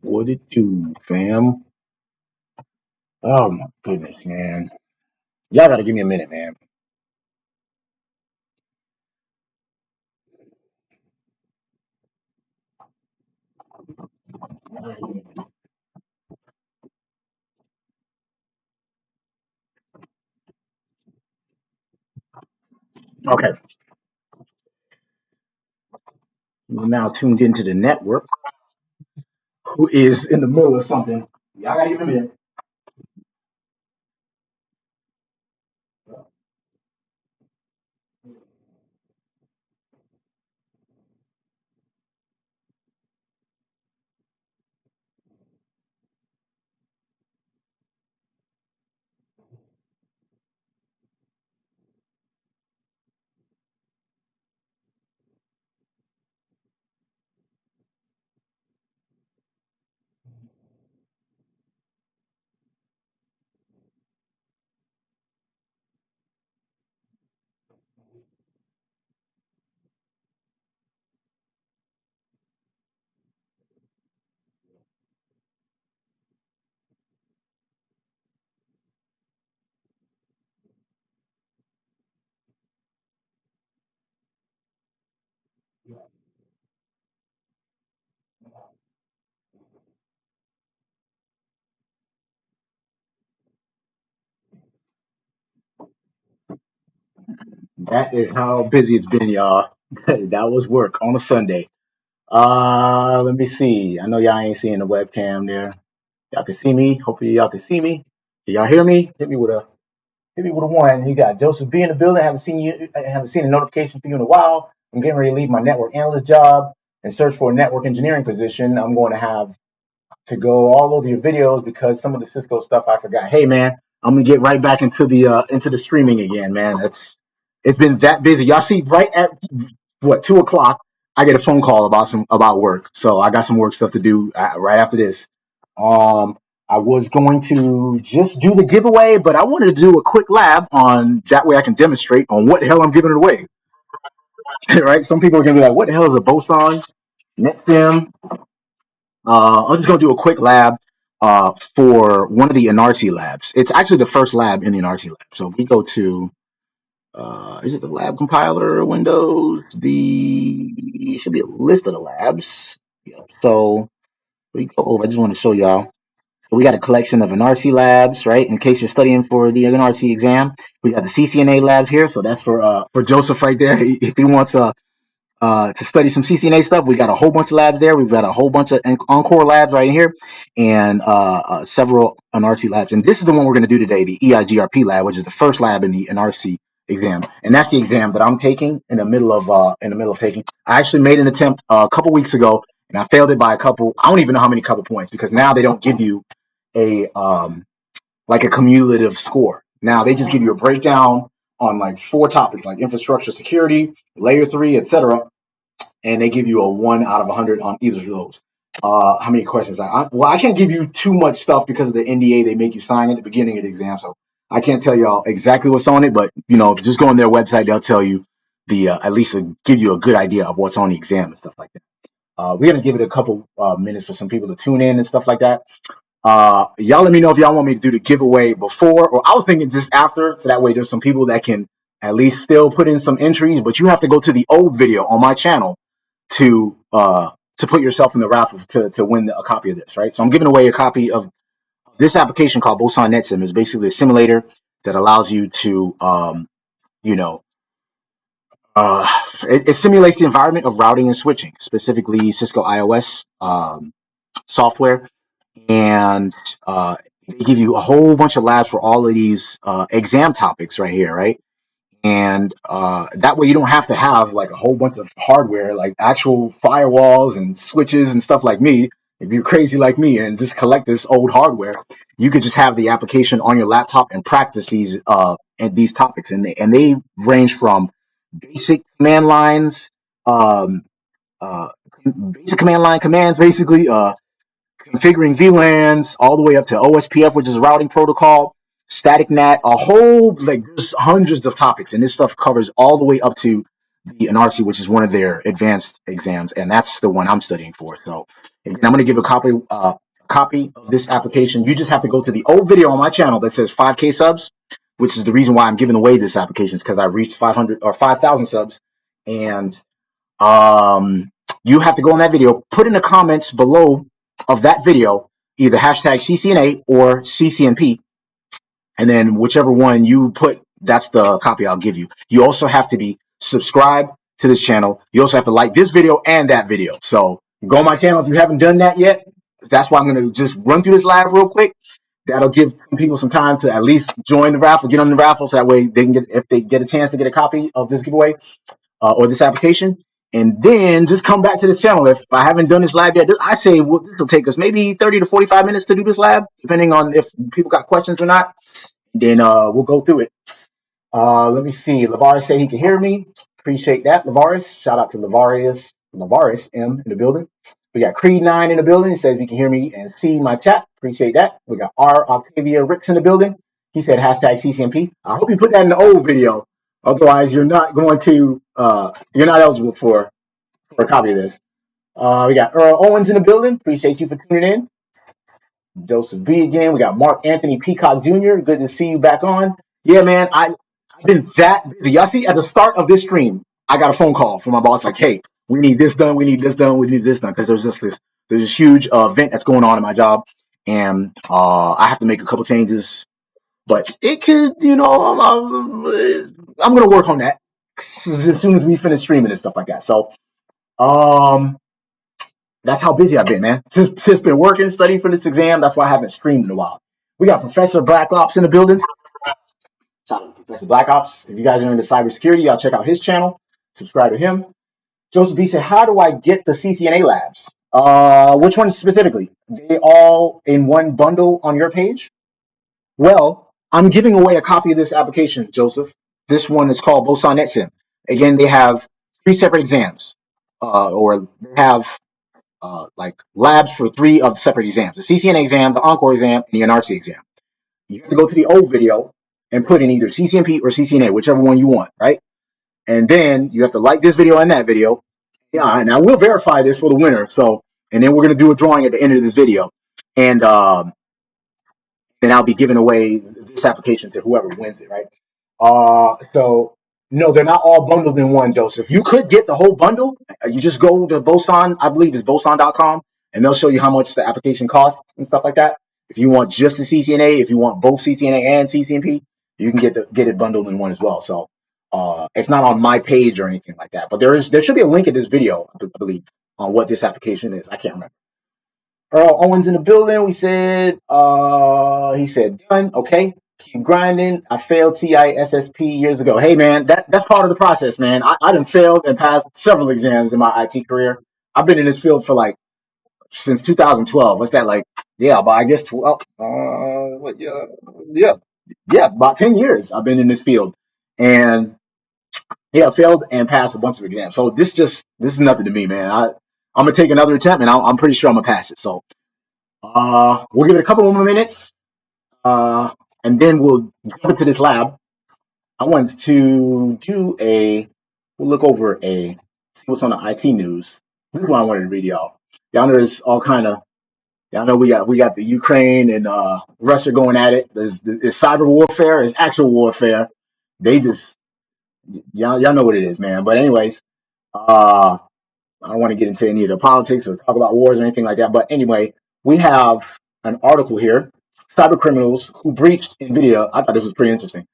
What it do, fam? Oh my goodness, man. Y'all gotta give me a minute, man. Okay, we're now tuned into the network, who is in the middle of something. Y'all gotta give me a minute. That is how busy it's been, y'all. That was work on a Sunday. Let me see. I know y'all ain't seeing the webcam there. Y'all can see me. Hopefully y'all can see me. Can y'all hear me? Hit me with a one. You got Joseph B in the building. I haven't seen a notification for you in a while. I'm getting ready to leave my network analyst job and search for a network engineering position. I'm going to have to go all over your videos because some of the Cisco stuff I forgot. Hey man, I'm gonna get right back into the streaming again, man. It's been that busy. Y'all see, right at what 2 o'clock, I get a phone call about work. So I got some work stuff to do right after this. Um, I was going to just do the giveaway, but I wanted to do a quick lab on that way I can demonstrate on what the hell I'm giving it away. Right? Some people are gonna be like, "What the hell is a Boson Netsim?" I'm just going to do a quick lab for one of the ENARSI labs. It's actually the first lab in the ENARSI lab. So we go to, is it the lab compiler windows? It should be a list of the labs. Yep. So we go over. I just want to show y'all. We got a collection of ENARSI labs, right? In case you're studying for the ENARSI exam, we got the CCNA labs here. So that's for Joseph right there. If he wants to study some CCNA stuff. We got a whole bunch of labs there. We've got a whole bunch of Encore labs right here, and several NRC labs. And this is the one we're going to do today, the Eigrp lab, which is the first lab in the NRC exam. And that's the exam that I'm taking in the middle of taking. I actually made an attempt a couple weeks ago, and I failed it by a couple. I don't even know how many couple points because now they don't give you a like a cumulative score. Now they just give you a breakdown on like 4 topics, like infrastructure security, layer 3, etc., and they give you a 1 out of 100 on either of those. How many questions? I can't give you too much stuff because of the NDA they make you sign at the beginning of the exam, so I can't tell y'all exactly what's on it. But just go on their website; they'll tell you at least give you a good idea of what's on the exam and stuff like that. We're gonna give it a couple minutes for some people to tune in and stuff like that. Y'all let me know if y'all want me to do the giveaway before, or I was thinking just after, so that way there's some people that can at least still put in some entries. But you have to go to the old video on my channel to put yourself in the raffle to win a copy of this, right? So I'm giving away a copy of this application called Boson Netsim. It's basically a simulator that allows you to, you know, it simulates the environment of routing and switching, specifically Cisco iOS software, and they give you a whole bunch of labs for all of these exam topics right here, right? And that way you don't have to have like a whole bunch of hardware, like actual firewalls and switches and stuff like me. If you're crazy like me and just collect this old hardware, you could just have the application on your laptop and practice these topics. And they range from basic command lines, um, uh, basic command line commands, basically configuring VLANs, all the way up to OSPF, which is a routing protocol. static NAT, a whole, like, there's hundreds of topics, and this stuff covers all the way up to the NARSI, which is one of their advanced exams, and that's the one I'm studying for. So again, I'm going to give a copy of this application. You just have to go to the old video on my channel that says 5K subs, which is the reason why I'm giving away this application, is because I reached 500 or 5,000 subs, and you have to go on that video, put in the comments below of that video either hashtag CCNA or CCNP, and then whichever one you put, that's the copy I'll give you. You also have to be subscribed to this channel. You also have to like this video and that video. So go on my channel if you haven't done that yet. That's why I'm going to just run through this lab real quick. That'll give people some time to at least join the raffle, get on the raffle, so that way they can get, if they get a chance to get a copy of this giveaway or this application, and then just come back to this channel. If I haven't done this lab yet, I say this will take us maybe 30 to 45 minutes to do this lab, depending on if people got questions or not. Then we'll go through it. Let me see. Lavaris said he can hear me. Appreciate that, Lavaris. Shout out to Lavaris M in the building. We got Creed9 in the building. He says he can hear me and see my chat. Appreciate that. We got R. Octavia Ricks in the building. He said hashtag CCMP. I hope you put that in the old video. Otherwise, you're not going to, you're not eligible for a copy of this. We got Earl Owens in the building. Appreciate you for tuning in. Joseph B again. We got Mark Anthony Peacock Jr. Good to see you back on. Yeah, man, I've been that busy. Y'all see, at the start of this stream, I got a phone call from my boss like, hey, we need this done, we need this done, we need this done, because there's this huge event that's going on in my job, and I have to make a couple changes, but it could, you know, I'm going to work on that as soon as we finish streaming and stuff like that. So, that's how busy I've been, man. Since been working, studying for this exam. That's why I haven't streamed in a while. We got Professor Black Ops in the building. Shout out to Professor Black Ops. If you guys are into cybersecurity, y'all check out his channel. Subscribe to him. Joseph B said, how do I get the CCNA labs? Which one specifically? They all in one bundle on your page? Well, I'm giving away a copy of this application, Joseph. This one is called Boson Netsim. Again, they have 3 separate exams, or they have like labs for 3 of the separate exams: the CCNA exam, the Encore exam, and the NRC exam. You have to go to the old video and put in either CCNP or CCNA, whichever one you want, right? And then you have to like this video and that video. Yeah, and I will verify this for the winner. So, and then we're going to do a drawing at the end of this video. And then I'll be giving away this application to whoever wins it, right? So no, they're not all bundled in one, Joseph. You could get the whole bundle. You just go to Boson, I believe it's boson.com, and they'll show you how much the application costs and stuff like that. If you want just the CCNA, if you want both CCNA and CCNP, you can get it bundled in one as well. So it's not on my page or anything like that, but there should be a link in this video, I believe, on what this application is. I can't remember. Earl Owens in the building. He said done. Okay, keep grinding. I failed TISSP years ago. Hey man, that's part of the process, man. I done failed and passed several exams in my IT career. I've been in this field for like since 2012. What's that like? Yeah, but I guess 12. Yeah, about 10 years I've been in this field, and yeah, I failed and passed a bunch of exams. So this is nothing to me, man. I'm gonna take another attempt, and I'm pretty sure I'm gonna pass it. So we'll give it a couple more minutes, and then we'll jump into this lab. I wanted to we'll look over see what's on the IT news. This is what I wanted to read y'all. Y'all know there's all kind of, y'all know we got the Ukraine and Russia going at it. There's cyber warfare, there's actual warfare. They just, y'all know what it is, man. But anyways, I don't want to get into any of the politics or talk about wars or anything like that. But anyway, we have an article here: cyber criminals who breached NVIDIA. I thought this was pretty interesting.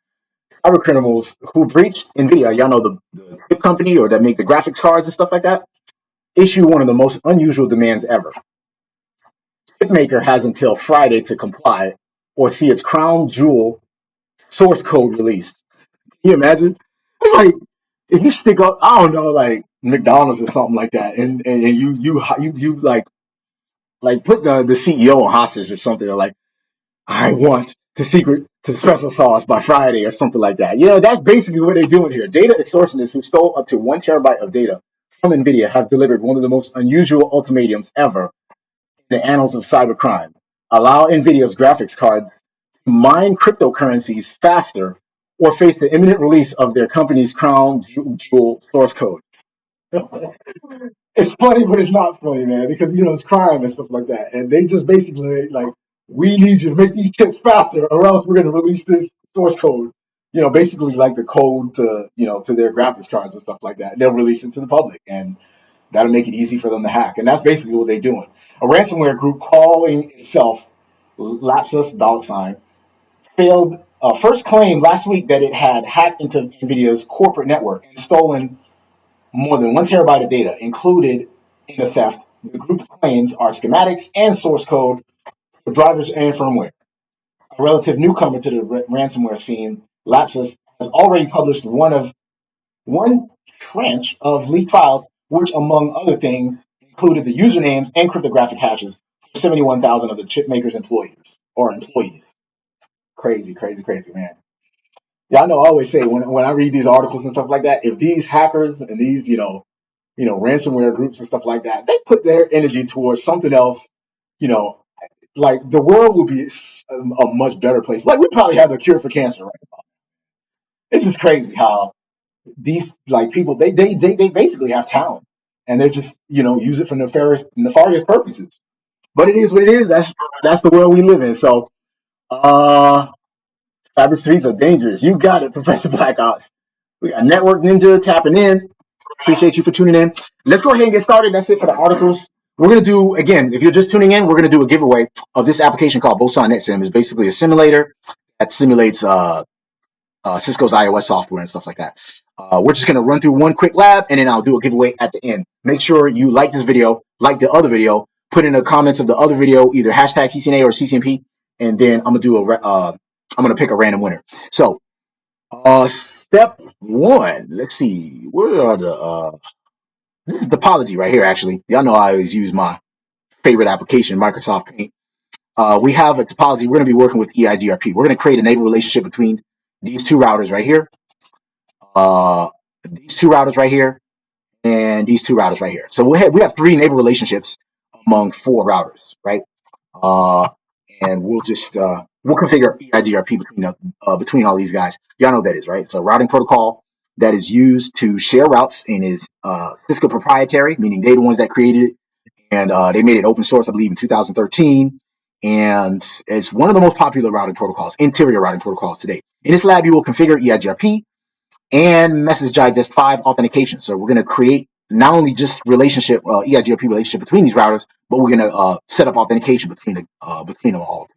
Cyber criminals who breached NVIDIA, y'all know the chip company or that make the graphics cards and stuff like that, issue one of the most unusual demands ever. Chipmaker has until Friday to comply or see its crown jewel source code released. Can you imagine? It's like if you stick up, I don't know, like McDonald's or something like that, and you like put the CEO on hostage or something, or like, I want the secret to the special sauce by Friday or something like that. You know, that's basically what they're doing here. Data extortionists who stole up to 1 terabyte of data from NVIDIA have delivered one of the most unusual ultimatums ever in the annals of cybercrime. Allow NVIDIA's graphics card mine cryptocurrencies faster or face the imminent release of their company's crown jewel source code. It's funny, but it's not funny, man, because it's crime and stuff like that. And they just basically like, we need you to make these chips faster, or else we're going to release this source code. Basically like the code to to their graphics cards and stuff like that. They'll release it to the public, and that'll make it easy for them to hack. And that's basically what they're doing. A ransomware group calling itself Lapsus $ failed first claimed last week that it had hacked into NVIDIA's corporate network and stolen more than 1 terabyte of data. Included in the theft, the group claims are schematics and source code for drivers and firmware. A relative newcomer to the ransomware scene, Lapsus has already published one tranche of leaked files, which, among other things, included the usernames and cryptographic hashes for 71,000 of the chipmakers' employees. Crazy, crazy, crazy, man. Yeah, I know. I always say when I read these articles and stuff like that, if these hackers and these ransomware groups and stuff like that, they put their energy towards something else, you know, like the world would be a much better place. Like we probably have the cure for cancer right now. It's just crazy how these like people they basically have talent and they're just use it for nefarious purposes. But it is what it is. That's the world we live in. So cyber streets are dangerous. You got it, Professor Black Ops. We got Network Ninja tapping in. Appreciate you for tuning in. Let's go ahead and get started. That's it for the articles. We're going to do, again, if you're just tuning in, we're going to do a giveaway of this application called Boson Netsim. It's basically a simulator that simulates Cisco's iOS software and stuff like that. We're just going to run through one quick lab, and then I'll do a giveaway at the end. Make sure you like this video, like the other video, put in the comments of the other video, either hashtag CCNA or CCNP, and then I'm going to pick a random winner. So, step one, let's see, where are this is topology right here, actually. Y'all know I always use my favorite application, Microsoft Paint. We have a topology. We're going to be working with Eigrp. We're going to create a neighbor relationship between these two routers right here, these two routers right here, and these two routers right here. So we have 3 neighbor relationships among 4 routers, right? And we'll configure Eigrp between all these guys. Y'all know what that is, right? It's a routing protocol that is used to share routes and is Cisco proprietary, meaning they're the ones that created it, and they made it open source, I believe, in 2013. And it's one of the most popular routing protocols, interior routing protocols today. In this lab, you will configure Eigrp and message digest 5 authentication. So we're going to create not only just Eigrp relationship between these routers, but we're going to set up authentication between them all.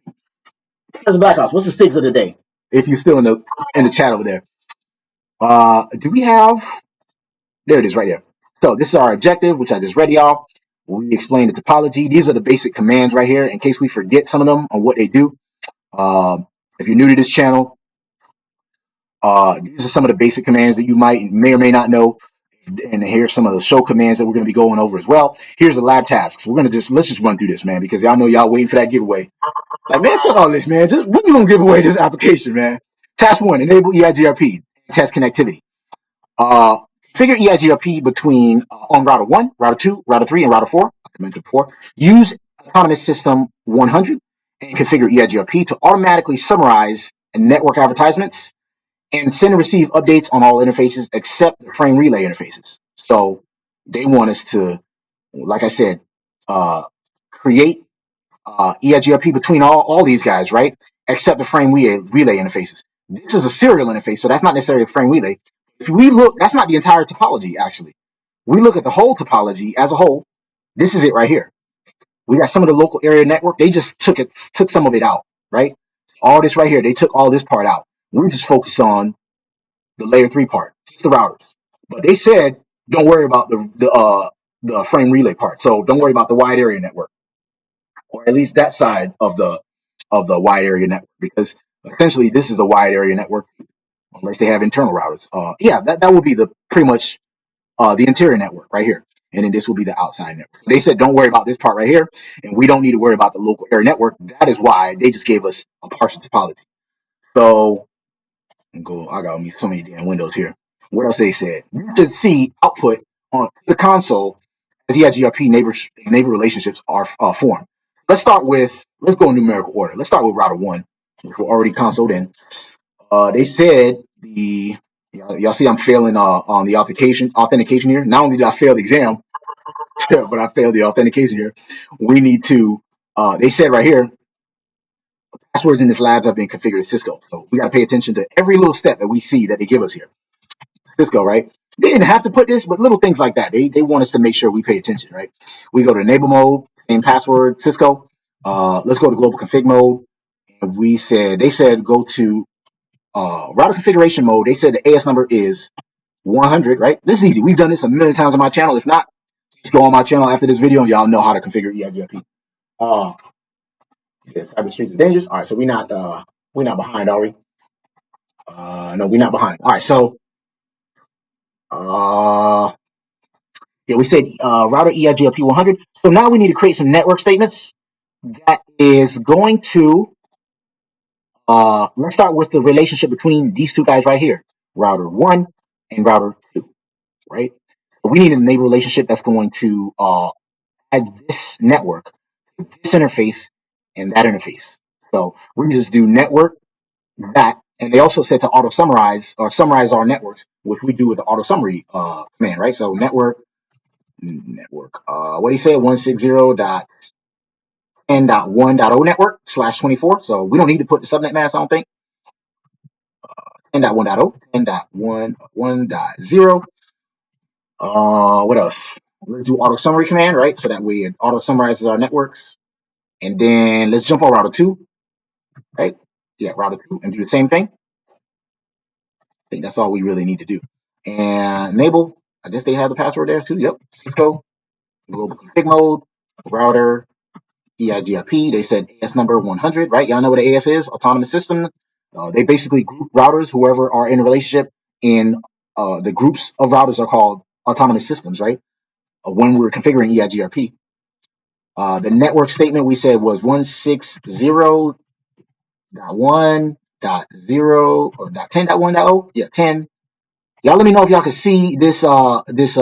Professor Black Ops, what's the stakes of the day? If you're still in the chat over there, do we have? There it is, right here. So this is our objective, which I just read y'all. We explained the topology. These are the basic commands right here, in case we forget some of them on what they do. If you're new to this channel, these are some of the basic commands that you may or may not know. And here's some of the show commands that we're going to be going over as well. Here's the lab tasks. We're going to let's just run through this, man, because y'all know y'all waiting for that giveaway. Like, man, fuck all this, man. Just when you going to give away this application, man? Task 1, enable Eigrp, test connectivity. Configure Eigrp between on router 1, router 2, router 3, and router 4. Like I mentioned before. Use autonomous system 100 and configure Eigrp to automatically summarize network advertisements and send and receive updates on all interfaces except the frame relay interfaces. So they want us to, like I said, create Eigrp between all these guys, right? Except the frame relay interfaces. This is a serial interface, so that's not necessarily a frame relay. If we look, that's not the entire topology, actually. We look at the whole topology as a whole. This is it right here. We got some of the local area network. They just took some of it out, right? All this right here, they took all this part out. We're just focused on the layer 3 part, the routers. But they said, don't worry about the frame relay part. So don't worry about the wide area network, or at least that side of the wide area network, because essentially this is a wide area network, unless they have internal routers. That would be pretty much the interior network right here. And then this will be the outside network. They said, don't worry about this part right here. And we don't need to worry about the local area network. That is why they just gave us a partial topology. So I got me so many damn windows here. What else they said? You should see output on the console as Eigrp neighbor relationships are formed. Let's go in numerical order. Let's start with router 1. which we're already consoled in. They said y'all see I'm failing on the authentication here. Not only did I fail the exam, but I failed the authentication here. We need to. They said right here, passwords in this labs have been configured at Cisco. So we got to pay attention to every little step that we see that they give us here. Cisco, right? They didn't have to put this, but little things like that. They want us to make sure we pay attention, right? We go to enable mode, same password, Cisco. Let's go to global config mode. And they said go to router configuration mode. They said the AS number is 100, right? This is easy. We've done this a million times on my channel. If not, just go on my channel after this video and y'all know how to configure EIGRP. Cyberspace is dangerous. All right, so we're not behind, are we? No, we're not behind. All right, so yeah, we said router EIGRP 100. So now we need to create some network statements that is going to let's start with the relationship between these two guys right here, router 1 and router 2, right? We need an enable relationship that's going to add this network, this interface, and that interface. So we just do network that, and they also said to auto summarize or summarize our networks, which we do with the auto summary command, right? So network, what do you say? 160.10.1.0 network /24. So we don't need to put the subnet mask, I don't think. 10.1.0, 10.1.1.0. What else? Let's do auto summary command, right? So that way it auto summarizes our networks. And then let's jump on router 2, right? Yeah, router 2, and do the same thing. I think that's all we really need to do. And enable, I guess they have the password there too. Yep. Cisco, global config mode, router, EIGRP. They said AS number 100, right? Y'all know what the AS is? Autonomous system. They basically group routers, whoever are in a relationship, in the groups of routers are called autonomous systems, right? When we're configuring EIGRP. The network statement we said was 160.1.0 or .10.1.0. Yeah, 10. Y'all let me know if y'all can see this these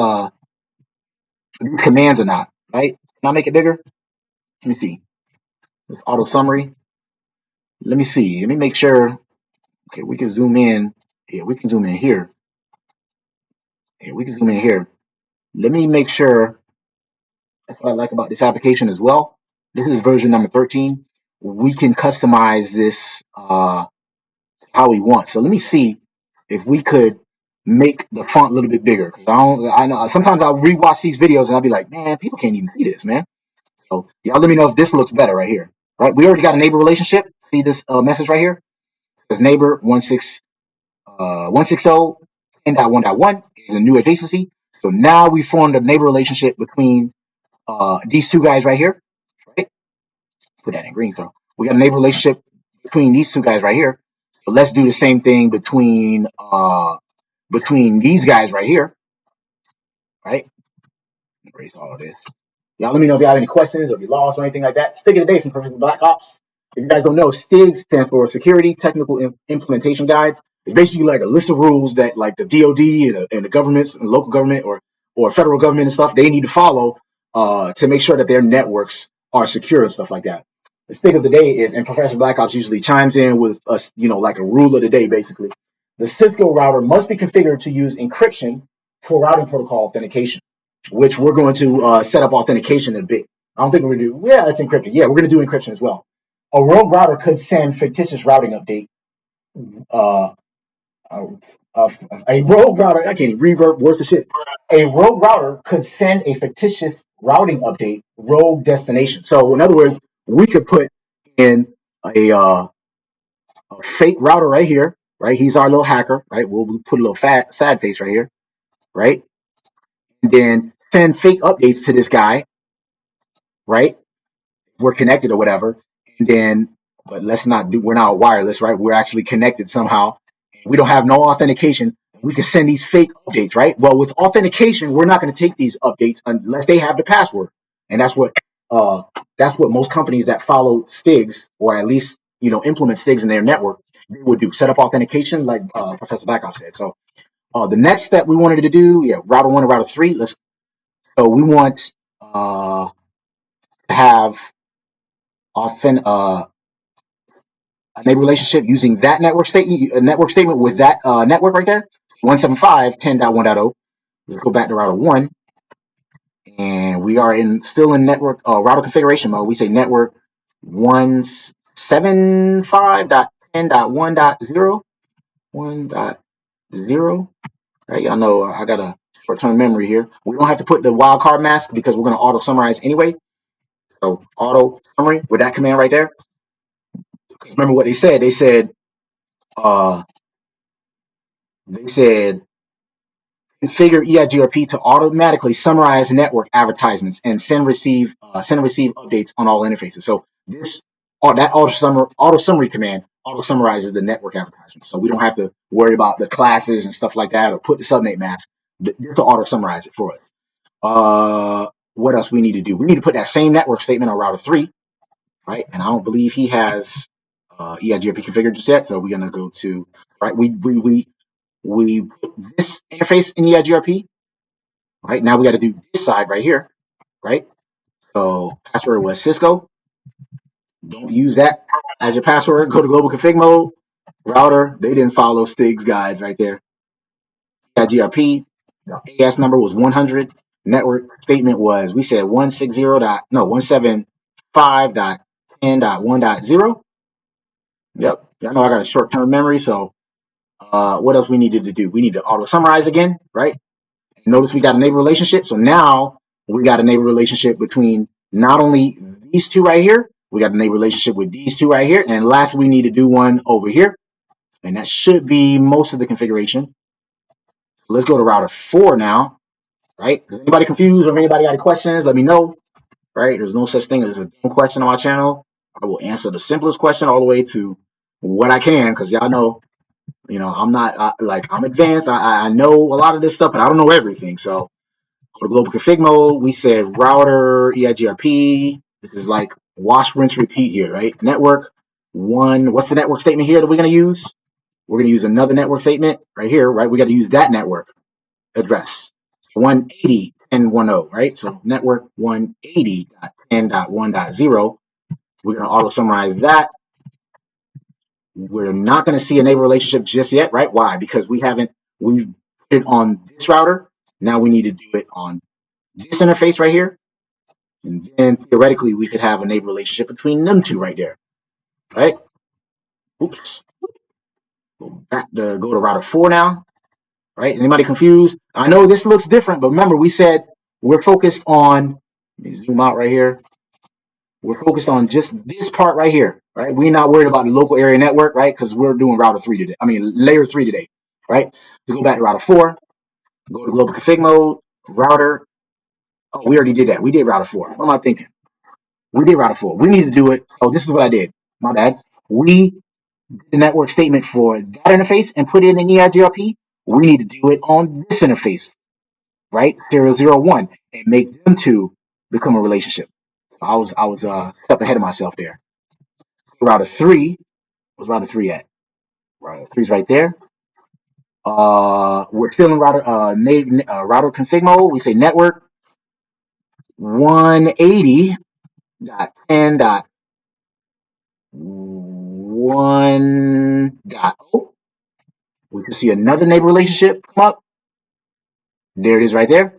commands or not, right? Can I make it bigger? Let me see. This auto summary. Let me see. Let me make sure. Okay, we can zoom in. Yeah, we can zoom in here. Yeah, we can zoom in here. Let me make sure. That's what I like about this application as well. This is version number 13. We can customize this how we want. So let me see if we could make the font a little bit bigger. I know sometimes I'll rewatch these videos and I'll be like, man, people can't even see this, man. So y'all let me know if this looks better right here. Right? We already got a neighbor relationship. See this message right here? It says neighbor 160.10.1.1 is a new adjacency. So now we formed a neighbor relationship between these two guys right here. Right? Put that in green. So we got a neighbor relationship between these two guys right here. So let's do the same thing between these guys right here. Right? Erase all this. Y'all let me know if you have any questions or if you lost or anything like that. Stick of the day from Professor Black Ops. If you guys don't know, STIGs stands for Security Technical Implementation Guides. It's basically like a list of rules that like the DoD and the governments and local government or federal government and stuff, they need to follow to make sure that their networks are secure and stuff like that. The stig of the day is, and Professor Black Ops usually chimes in with us, like a rule of the day, basically. The Cisco router must be configured to use encryption for routing protocol authentication, which we're going to set up authentication in a bit. I don't think we're going to do, yeah, it's encrypted. Yeah, we're going to do encryption as well. A rogue router could send fictitious routing update. A rogue router, I can't even reverb worth of shit. A rogue router could send a fictitious routing update, rogue destination. So in other words, we could put in a fake router right here, right? He's our little hacker, right? We'll put a little sad face right here, right? And then send fake updates to this guy, right? We're connected or whatever. And then, but we're not wireless, right? We're actually connected somehow. We don't have no authentication. We can send these fake updates, right? Well, with authentication, we're not going to take these updates unless they have the password. And that's what most companies that follow STIGs, or at least, implement STIGs in their network, they would do. Set up authentication like Professor Blackoff said. So the next step we wanted to do, router 1 and router 3. So we want to have a neighbor relationship using that network statement with that network right there, 175.10.1.0. Let's go back to router 1, and we are still in network router configuration mode. We say network 175.10.1.0, 1.0. Right, y'all know I got a short-term memory here. We don't have to put the wildcard mask because we're going to auto summarize anyway. So auto summary with that command right there. Remember what they said? They said configure EIGRP to automatically summarize network advertisements and send receive updates on all interfaces. So that auto summary command auto summarizes the network advertisements. So we don't have to worry about the classes and stuff like that or put the subnet mask to auto summarize it for us. What else we need to do? We need to put that same network statement on router 3, right? And I don't believe he has EIGRP configured just yet. So we're gonna go to right. We put this interface in EIGRP. Right now we got to do this side right here, right? So password was Cisco. Don't use that as your password. Go to global config mode. Router, they didn't follow Stig's guides right there. EIGRP, the AS number was 100. Network statement was, we said 175.10.1.0. Yep, y'all know I got a short-term memory, so what else we needed to do? We need to auto summarize again, right? Notice we got a neighbor relationship. So now we got a neighbor relationship between not only these two right here, we got a neighbor relationship with these two right here. And last, we need to do one over here. And that should be most of the configuration. So let's go to router 4 now, right? Is anybody confused or if anybody got any questions, let me know, right? There's no such thing as a dumb question on my channel. I will answer the simplest question all the way to what I can, because y'all know, I'm not I'm advanced. I know a lot of this stuff, but I don't know everything. So go to global config mode. We said router EIGRP. This is like wash, rinse, repeat here, right? Network 1. What's the network statement here that we're going to use? We're going to use another network statement right here, right? We got to use that network address 180.10.1.0, right? So network 180.10.1.0. We're going to auto summarize that. We're not going to see a neighbor relationship just yet, right? Why? Because we've put it on this router. Now we need to do it on this interface right here. And then theoretically, we could have a neighbor relationship between them two right there, right? Oops. Go to router 4 now, right? Anybody confused? I know this looks different, but remember we said we're focused on, let me zoom out right here. We're focused on just this part right here, right? We're not worried about the local area network, right? Because we're doing router 3 today. Layer 3 today, right? To go back to router 4, go to global config mode, router. Oh, we already did that. We did router 4. What am I thinking? We did router 4. We need to do it. Oh, this is what I did. My bad. We did the network statement for that interface and put it in EIGRP. We need to do it on this interface, right? 001, and make them two become a relationship. I was a step ahead of myself there. Router 3, where's router 3 at? Router 3 is right there. We're still in router config mode. We say network 180.10.1.0. We can see another neighbor relationship come up. There it is right there.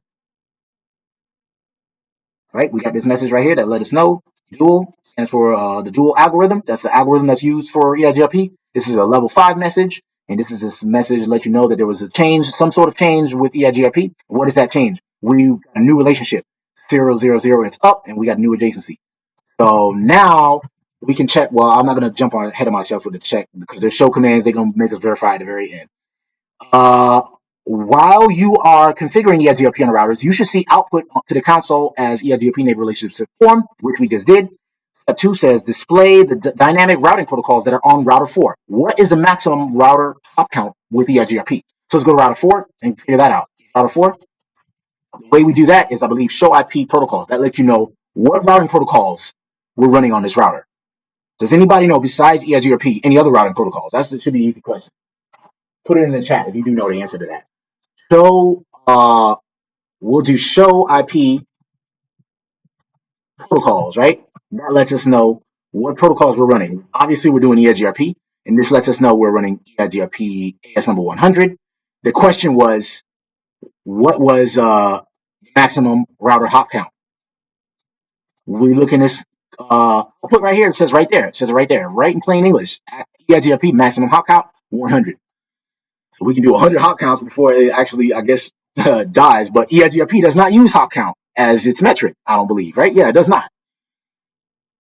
Right, we got this message right here that let us know dual stands for the dual algorithm. That's the algorithm that's used for EIGRP. This is a level 5 message, and this message to let you know that there was a change, some sort of change with EIGRP. What is that change? We got a new relationship. 000, it's up, and we got a new adjacency. So now we can check. Well, I'm not going to jump ahead of myself with the check because there's show commands. They're going to make us verify at the very end. While you are configuring EIGRP on the routers, you should see output to the console as EIGRP neighbor relationships form, which we just did. Step 2 says display the dynamic routing protocols that are on router 4. What is the maximum router hop count with EIGRP? So let's go to router 4 and figure that out. Router 4. The way we do that is, I believe, show IP protocols. That lets you know what routing protocols we're running on this router. Does anybody know, besides EIGRP, any other routing protocols? That should be an easy question. Put it in the chat if you do know the answer to that. So we'll do show IP protocols, right? That lets us know what protocols we're running. Obviously, we're doing EIGRP, and this lets us know we're running EIGRP AS number 100. The question was, what was maximum router hop count? We look in this I'll put right here. It says right there. It says it right there, right in plain English. EIGRP maximum hop count 100. So we can do 100 hop counts before it actually, I guess, dies. But EIGRP does not use hop count as its metric. I don't believe, right? Yeah, it does not.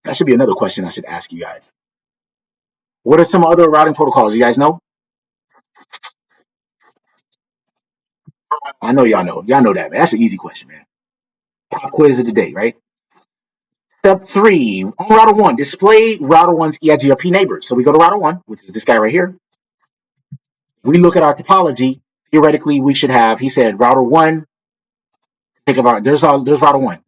That should be another question I should ask you guys. What are some other routing protocols you guys know? I know y'all know. Y'all know that, man. That's an easy question, man. Pop quiz of the day, right? Step 3, on router 1, display router 1's EIGRP neighbors. So we go to router 1, which is this guy right here. We look at our topology. Theoretically, we should have, he said, router 1. Think about, there's router 1.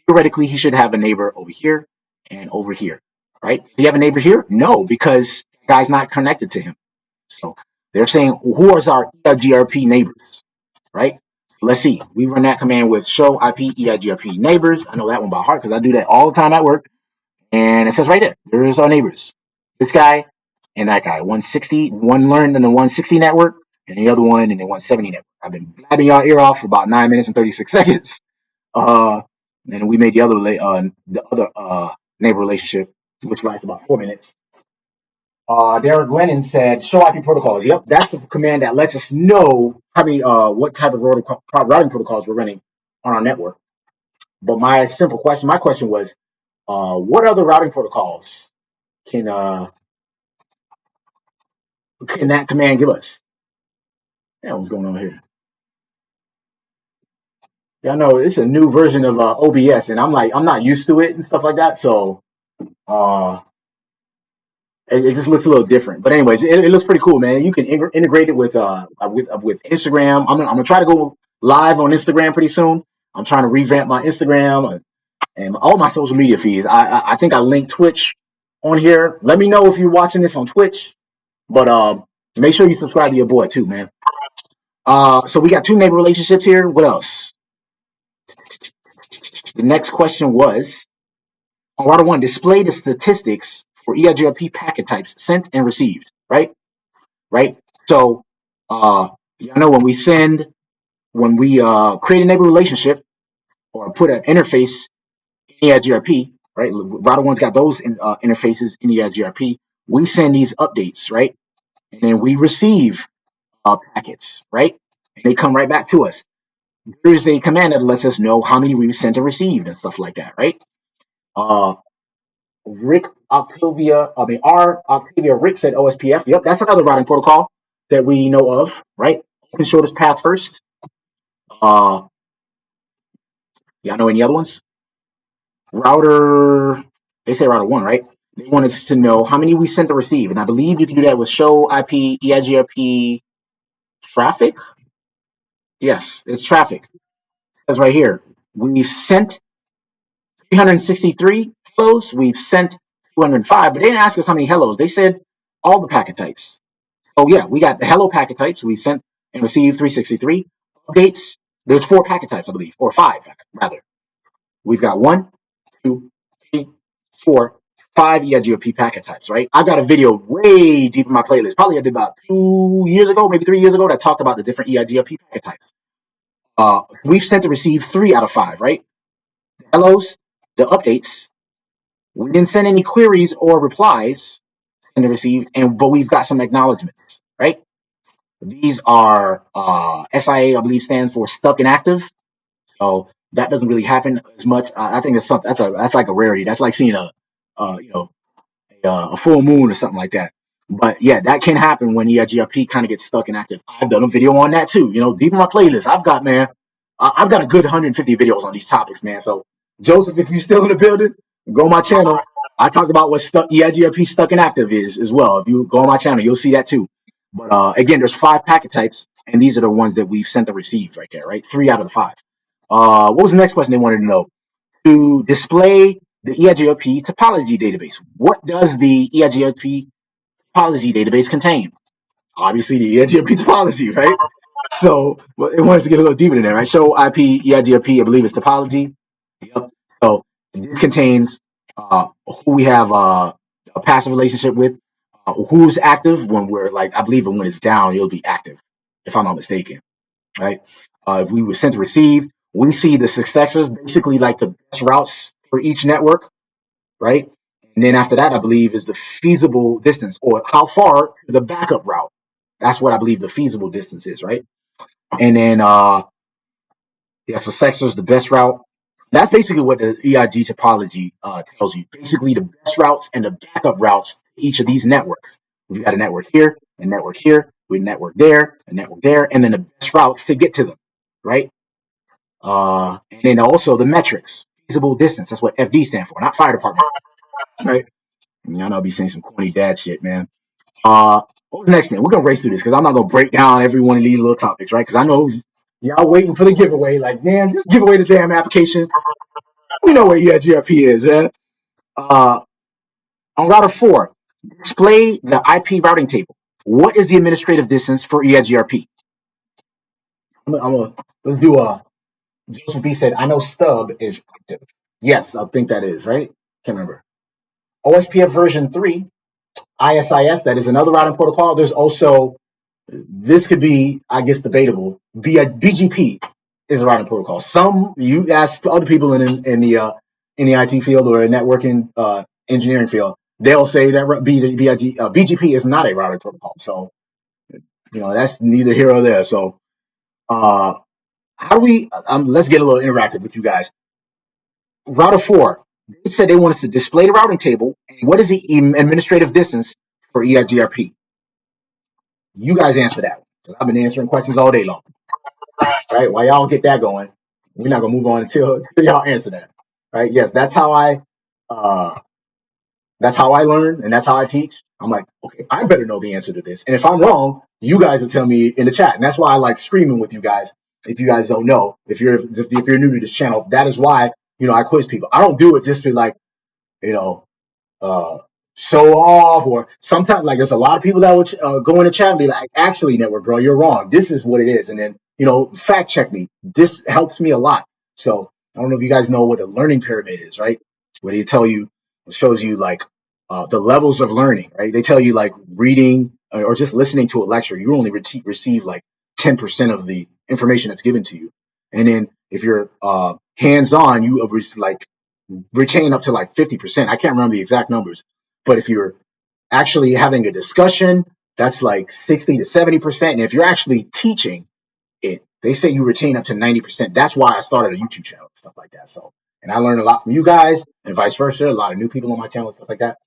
Theoretically, he should have a neighbor over here and over here, right? Do you have a neighbor here? No, because the guy's not connected to him. So they're saying, who is our EIGRP neighbors, right? Let's see. We run that command with show IP EIGRP neighbors. I know that one by heart because I do that all the time at work. And it says right there, there's our neighbors. This guy and that guy. 160, one learned in the 160 network and the other one in the 170 network. I've been blabbing y'all ear off for about 9 minutes and 36 seconds. And we made the other neighbor relationship, which lasts about 4 minutes. Derek Lennon said, show IP protocols. Yep, that's the command that lets us know how many, what type of routing protocols we're running on our network. But my question was, what other routing protocols can that command give us? Yeah, what's going on here? Y'all know it's a new version of OBS, and I'm not used to it and stuff like that. So it just looks a little different. But anyways, it looks pretty cool, man. You can integrate it with Instagram. I'm gonna try to go live on Instagram pretty soon. I'm trying to revamp my Instagram and all my social media feeds. I think I linked Twitch on here. Let me know if you're watching this on Twitch. But make sure you subscribe to your boy too, man. So we got 2 neighbor relationships here. What else? The next question was, on router 1, display the statistics for EIGRP packet types sent and received, right? So, you know, when we create a neighbor relationship or put an interface in EIGRP, right? Router 1's got those interfaces in EIGRP. We send these updates, right? And then we receive packets, right? And they come right back to us. There's a command that lets us know how many we sent and received and stuff like that, right? Rick said OSPF. Yep, that's another routing protocol that we know of, right? Open shortest path first. Y'all know any other ones? They say router 1, right? They want us to know how many we sent or received, and I believe you can do that with show IP EIGRP traffic. Yes, it's traffic. That's right here. We've sent 363 hellos. We've sent 205, but they didn't ask us how many hellos. They said all the packet types. Oh yeah, we got the hello packet types. We sent and received 363 updates. There's 4 packet types, I believe, or 5 rather. We've got 1, 2, 3, 4, 5 EIGRP packet types, right? I've got a video way deep in my playlist. Probably I did about 2 years ago, maybe 3 years ago, that talked about the different EIGRP packet types. We've sent and received 3 out of 5, right? The hellos, the updates. We didn't send any queries or replies and received, but we've got some acknowledgments, right? These are SIA, I believe, stands for stuck inactive. So that doesn't really happen as much. I think that's like a rarity. That's like seeing a full moon or something like that. But yeah, that can happen when EIGRP kind of gets stuck inactive. I've done a video on that too. You know, deep in my playlist, I've got a good 150 videos on these topics, man. So Joseph, if you're still in the building, go on my channel. I talked about what EIGRP stuck inactive is as well. If you go on my channel, you'll see that too. But again, there's 5 packet types, and these are the ones that we've sent and received right there, right? 3 out of the 5. What was the next question they wanted to know? To display the EIGRP topology database. What does the EIGRP topology database contain? Obviously, the EIGRP topology, right? So it wants to get a little deeper than that, right? Show IP EIGRP, I believe it's topology. Yep. So this contains who we have a passive relationship with, who's active when we're like, I believe when it's down, you'll be active, if I'm not mistaken, right? If we were sent to receive, we see the successors, basically like the best routes for each network, right? And then after that, I believe is the feasible distance or how far the backup route. That's what I believe the feasible distance is, right? And then yeah, so sector is the best route. That's basically what the EIG topology tells you. Basically, the best routes and the backup routes to each of these networks. We've got a network here, a network here, we network there, a network there, and then the best routes to get to them, right? And then also the metrics, feasible distance. That's what FD stand for, not fire department, right? I mean, I know I'll be saying some corny dad shit, man. What's the next thing? We're gonna race through this because I'm not gonna break down every one of these little topics, right? Because I know y'all waiting for the giveaway. Like, man, just give away the damn application. We know where EIGRP is, man. On router 4, display the IP routing table. What is the administrative distance for EIGRP? Let's do a. Joseph B said, I know stub is active. Yes, I think that is, right? Can't remember. OSPF version 3, ISIS, that is another routing protocol. There's also, this could be, I guess, debatable. BGP is a routing protocol. Some, you ask other people in the IT field or networking engineering field, they'll say that BGP is not a routing protocol. So, that's neither here or there. So, how do we, let's get a little interactive with you guys. Router 4, they said they want us to display the routing table. What is the administrative distance for EIGRP? You guys answer that one. I've been answering questions all day long. Right? While y'all get that going, we're not gonna move on until y'all answer that. Right? Yes, that's how I learn and that's how I teach. I'm like, okay, I better know the answer to this. And if I'm wrong, you guys will tell me in the chat. And that's why I like screaming with you guys. If you guys don't know, if you're new to this channel, that is why I quiz people. I don't do it just to like uh, show off, or sometimes like there's a lot of people that would go in the chat and be like, actually, NetworkBruh, you're wrong. This is what it is. And then, fact check me. This helps me a lot. So I don't know if you guys know what a learning pyramid is, right? Where they tell you, it shows you like the levels of learning, right? They tell you like reading or just listening to a lecture, you only receive like 10% of the information that's given to you. And then if you're hands-on, you like retain up to like 50%. I can't remember the exact numbers, but if you're actually having a discussion, that's like 60 to 70%. And if you're actually teaching it, they say you retain up to 90%. That's why I started a YouTube channel and stuff like that. So, and I learned a lot from you guys and vice versa. A lot of new people on my channel and stuff like that.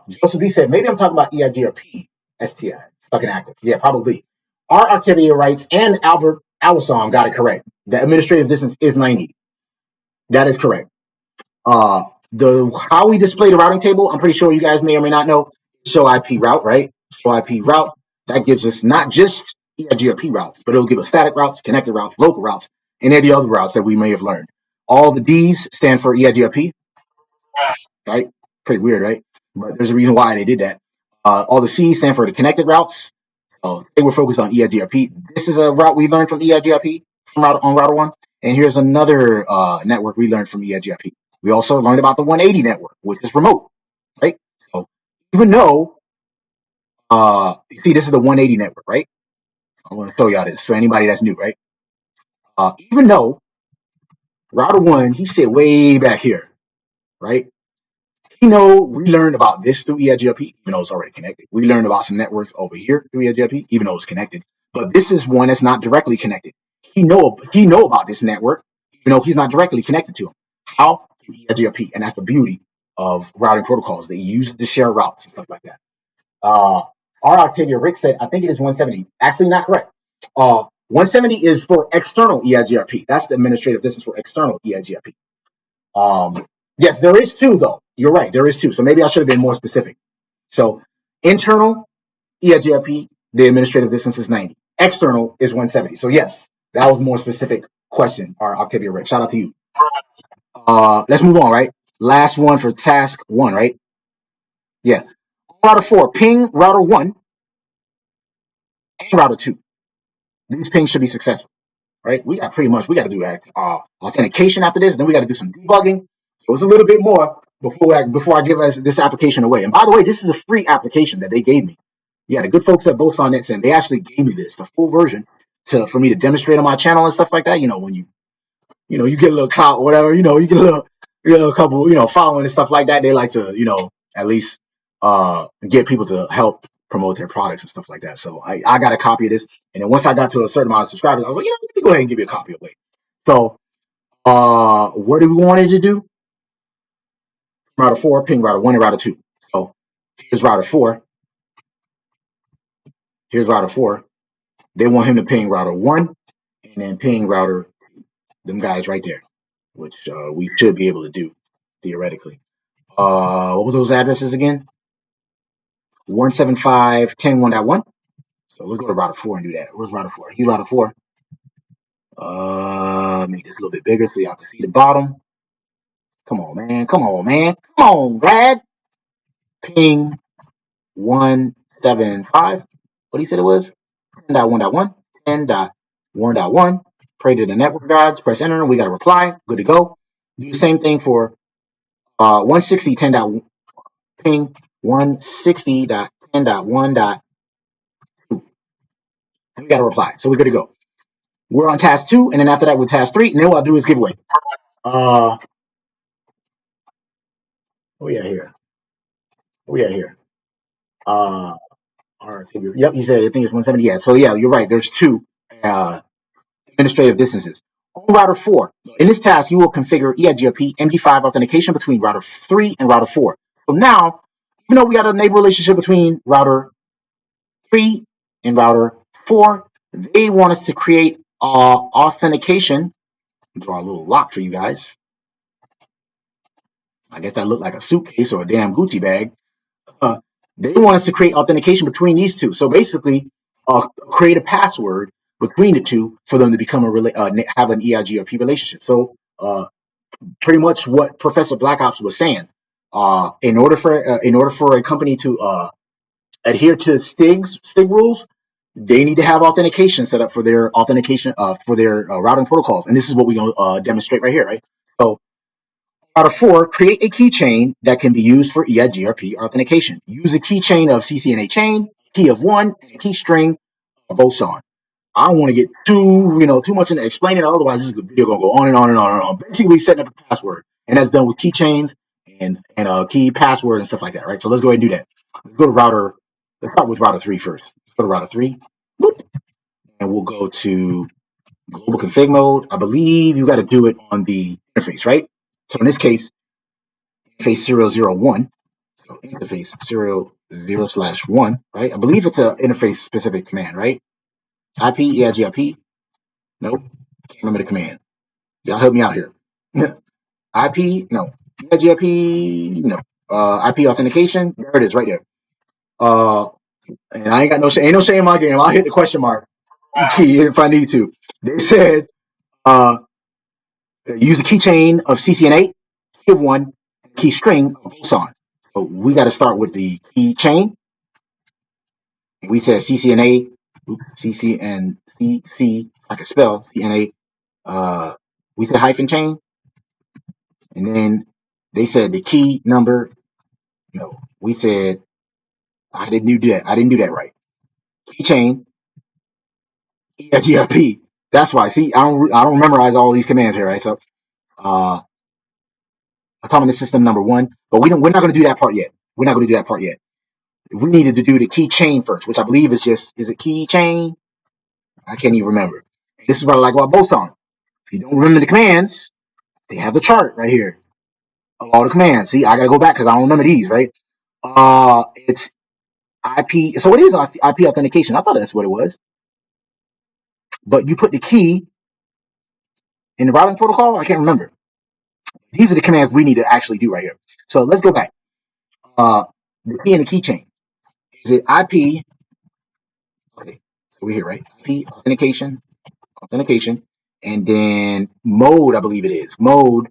Joseph B said, maybe I'm talking about EIGRP, STI, stuck and active. Yeah, probably. Our Octavia writes and Albert Alisong got it correct. The administrative distance is 90. That is correct. How we display the routing table, I'm pretty sure you guys may or may not know. Show IP route, right? Show IP route. That gives us not just EIGRP routes, but it'll give us static routes, connected routes, local routes, and any other routes that we may have learned. All the D's stand for EIGRP, right? Pretty weird, right? But there's a reason why they did that. All the C's stand for the connected routes. They were focused on EIGRP. This is a route we learned from EIGRP on router 1. And here's another network we learned from EIGRP. We also learned about the 180 network, which is remote, right? So even though, see, this is the 180 network, right? I'm going to show y'all this for anybody that's new, right? Even though router 1, he said way back here, right? We learned about this through EIGRP, even though it's already connected. We learned about some networks over here through EIGRP, even though it's connected. But this is one that's not directly connected. He know about this network, even though he's not directly connected to him. How? Through EIGRP, and that's the beauty of routing protocols. They use it to share routes and stuff like that. R. Octavia Rick said, I think it is 170. Actually, not correct. 170 is for external EIGRP. That's the administrative distance for external EIGRP. Yes, there is 2 though. You're right, there is 2. So maybe I should have been more specific. So internal EIGRP, the administrative distance is 90. External is 170. So yes, that was a more specific question. Our Octavia Rick, shout out to you. Let's move on, right? Last one for task 1, right? Yeah. Router 4, ping router 1 and router 2. These pings should be successful, right? We got to do authentication after this, then we got to do some debugging. So it's a little bit more. before I give us this application away. And by the way, this is a free application that they gave me. Yeah, the good folks at Boson Netsim, they actually gave me this, the full version, for me to demonstrate on my channel and stuff like that. When you get a little clout or whatever, you get a little couple, following and stuff like that. They like to, at least get people to help promote their products and stuff like that. So I got a copy of this, and then once I got to a certain amount of subscribers, I was like, let me go ahead and give you a copy away. So what do we wanted to do? Router 4, ping router 1, and router 2. So here's router 4. Here's router 4. They want him to ping router 1 and then ping router, them guys right there, which we should be able to do theoretically. What were those addresses again? 175.10.1.1. So let's go to router 4 and do that. Where's router 4? Here's router 4. Make this a little bit bigger so y'all can see the bottom. Come on, man. Come on, man. Come on, Glad. Ping 175. What he said it was? 10.1.1. 10.1.1. Pray to the network gods. Press enter. We got a reply. Good to go. Do the same thing for 160. 10. Ping 160.10.1. And we got a reply. So we're good to go. We're on task 2, and then after that with task 3, and then what I'll do is giveaway. Oh yeah, here. Oh yeah, here. All right. Yep, you said I think it's 170. Yeah. So yeah, you're right. There's 2 administrative distances. On router 4, in this task, you will configure EIGRP MD5 authentication between router 3 and router 4. So now, even though we got a neighbor relationship between router 3 and router 4, they want us to create authentication. Draw a little lock for you guys. I guess that looked like a suitcase or a damn Gucci bag. They want us to create authentication between these 2. So basically, create a password between the 2 for them to become have an EIGRP relationship. So pretty much what Professor Black Ops was saying. In order for a company to adhere to STIG rules, they need to have authentication set up for their authentication for their routing protocols. And this is what we're going to demonstrate right here, right? So router 4, create a keychain that can be used for EIGRP authentication. Use a keychain of CCNA chain, key of 1, and a key string of Boson. I don't want to get too much into explaining it, otherwise this video gonna go on and on and on and on. Basically, setting up a password, and that's done with keychains and key password and stuff like that, right? So let's go ahead and do that. Let's go to router. Let's start with router 3 first. Let's go to router 3, boop, and we'll go to global config mode. I believe you got to do it on the interface, right? So in this case, interface 001. So interface 00/1, right? I believe it's an interface specific command, right? IP, EIGRP. Nope. Can't remember the command. Y'all help me out here. IP, no. EIGRP, no. IP authentication, there it is, right there. And I ain't got no shame. Ain't no shame in my game. I'll hit the question mark key if I need to. They said use a keychain of CCNA, key of 1, key string of Boson. So we got to start with the keychain. We said CCNA, CCNCC, I can spell CNA. We said hyphen chain, and then they said the key number. No, we said I didn't do that. I didn't do that right. Keychain, EIGRP. That's why. See, I don't memorize all these commands here, right? So, autonomous system number 1, but we're not going to do that part yet. We're not going to do that part yet. We needed to do the keychain first, which I believe is it keychain? I can't even remember. This is what I like about Boson. If you don't remember the commands, they have the chart right here of all the commands. See, I got to go back because I don't remember these, right? It's IP. So it is IP authentication. I thought that's what it was. But you put the key in the routing protocol. I can't remember. These are the commands we need to actually do right here. So let's go back. The key and the keychain. Is it IP? Okay, over here, right? IP authentication, and then mode. I believe it is mode.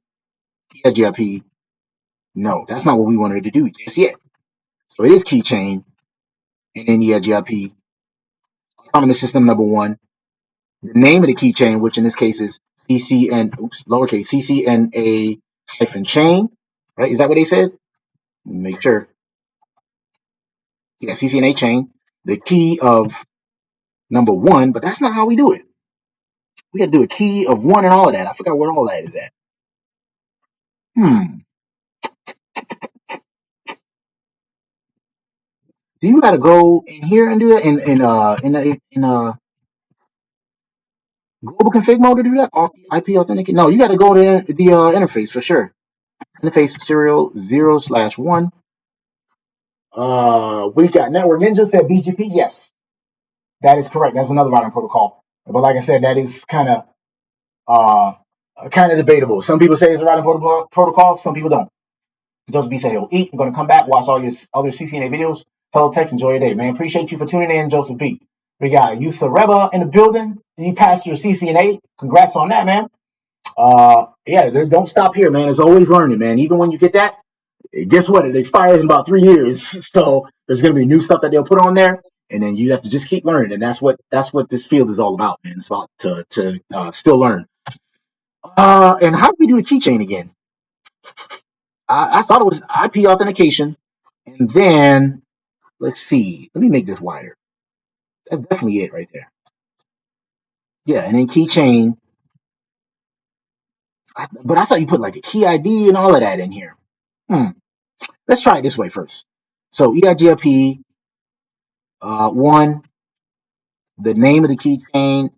EIGRP. No, that's not what we wanted to do just yet. So it is keychain, and then EIGRP. Autonomous system number 1. The name of the keychain, which in this case is lowercase CCNA hyphen chain, right? Is that what they said? Make sure. Yeah, CCNA chain, the key of number 1, but that's not how we do it. We got to do a key of 1 and all of that. I forgot where all that is at. Do you got to go in here and do that in global config mode to do that? IP authenticate? No, you got to go to the interface for sure. Interface serial 0/1. We got Network Ninja said BGP. Yes, that is correct. That's another routing protocol. But like I said, that is kind of debatable. Some people say it's a routing protocol. Some people don't. Joseph B said he'll eat. I'm going to come back, watch all your other CCNA videos. Fellow Techs, enjoy your day, man. Appreciate you for tuning in, Joseph B. We got Yusa Reba in the building. You passed your CCNA. Congrats on that, man. Yeah, don't stop here, man. There's always learning, man. Even when you get that, guess what? It expires in about 3 years. So there's going to be new stuff that they'll put on there, and then you have to just keep learning. And that's what this field is all about, man. It's about to still learn. And how do we do a keychain again? I thought it was IP authentication, and then let's see. Let me make this wider. That's definitely it right there. Yeah, and then keychain. But I thought you put like a key ID and all of that in here. Let's try it this way first. So EIGRP 1, the name of the keychain.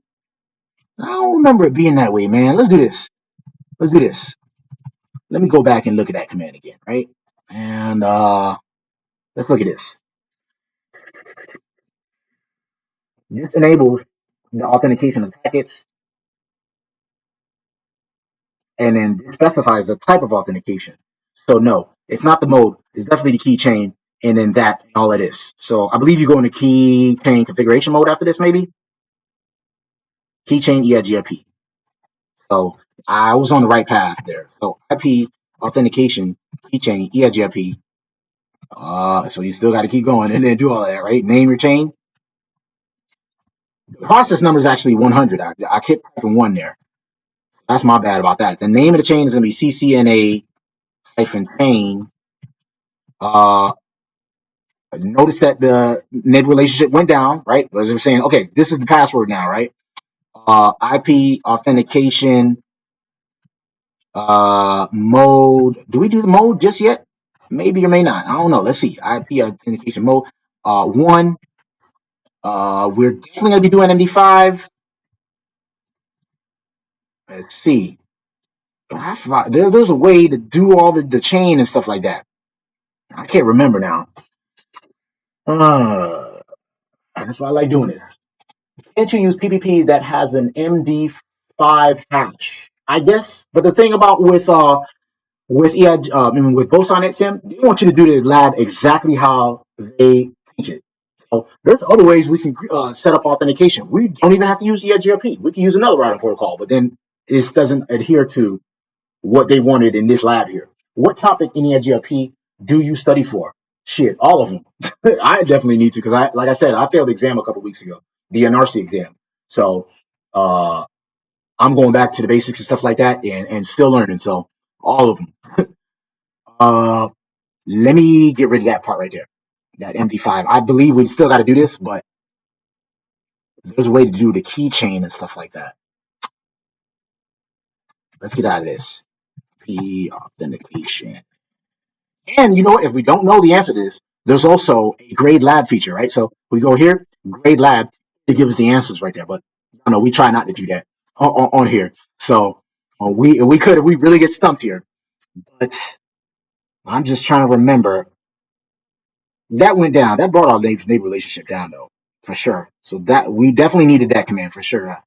I don't remember it being that way, man. Let's do this. Let's do this. Let me go back and look at that command again, right? And let's look at this. This enables the authentication of packets, and then it specifies the type of authentication. So no, it's not the mode. It's definitely the keychain, and then that and all it is. So I believe you go into keychain configuration mode after this, maybe. Keychain EIGRP. So I was on the right path there. So IP authentication keychain EIGRP. So you still got to keep going and then do all that, right? Name your chain. The process number is actually 100. I kept typing 1 there. That's my bad about that. The name of the chain is going to be CCNA -chain. Notice that the NID relationship went down, right? As we're saying, okay, this is the password now, right? IP authentication mode. Do we do the mode just yet? Maybe or may not. I don't know. Let's see. IP authentication mode 1. We're definitely going to be doing MD5. Let's see. But I thought there's a way to do all the chain and stuff like that. I can't remember now. That's why I like doing it. Can't you use PPP that has an MD5 hash? I guess. But the thing about with with Boson Netsim, they want you to do the lab exactly how they teach it. So there's other ways we can set up authentication. We don't even have to use EIGRP. We can use another routing protocol, but then this doesn't adhere to what they wanted in this lab here. What topic in EIGRP do you study for? Shit, all of them. I definitely need to because like I said, I failed the exam a couple weeks ago, the ENARSI exam. So I'm going back to the basics and stuff like that, and still learning. So all of them. Let me get rid of that part right there, that MD5. I believe we still got to do this, but there's a way to do the keychain and stuff like that. Let's get out of this. P authentication. And you know what? If we don't know the answer to this, there's also a grade lab feature, right? So we go here, grade lab, it gives us the answers right there. But no, we try not to do that on here. So we could if we really get stumped here. But I'm just trying to remember. That went down. That brought our neighbor relationship down, though, for sure. So that we definitely needed that command for sure.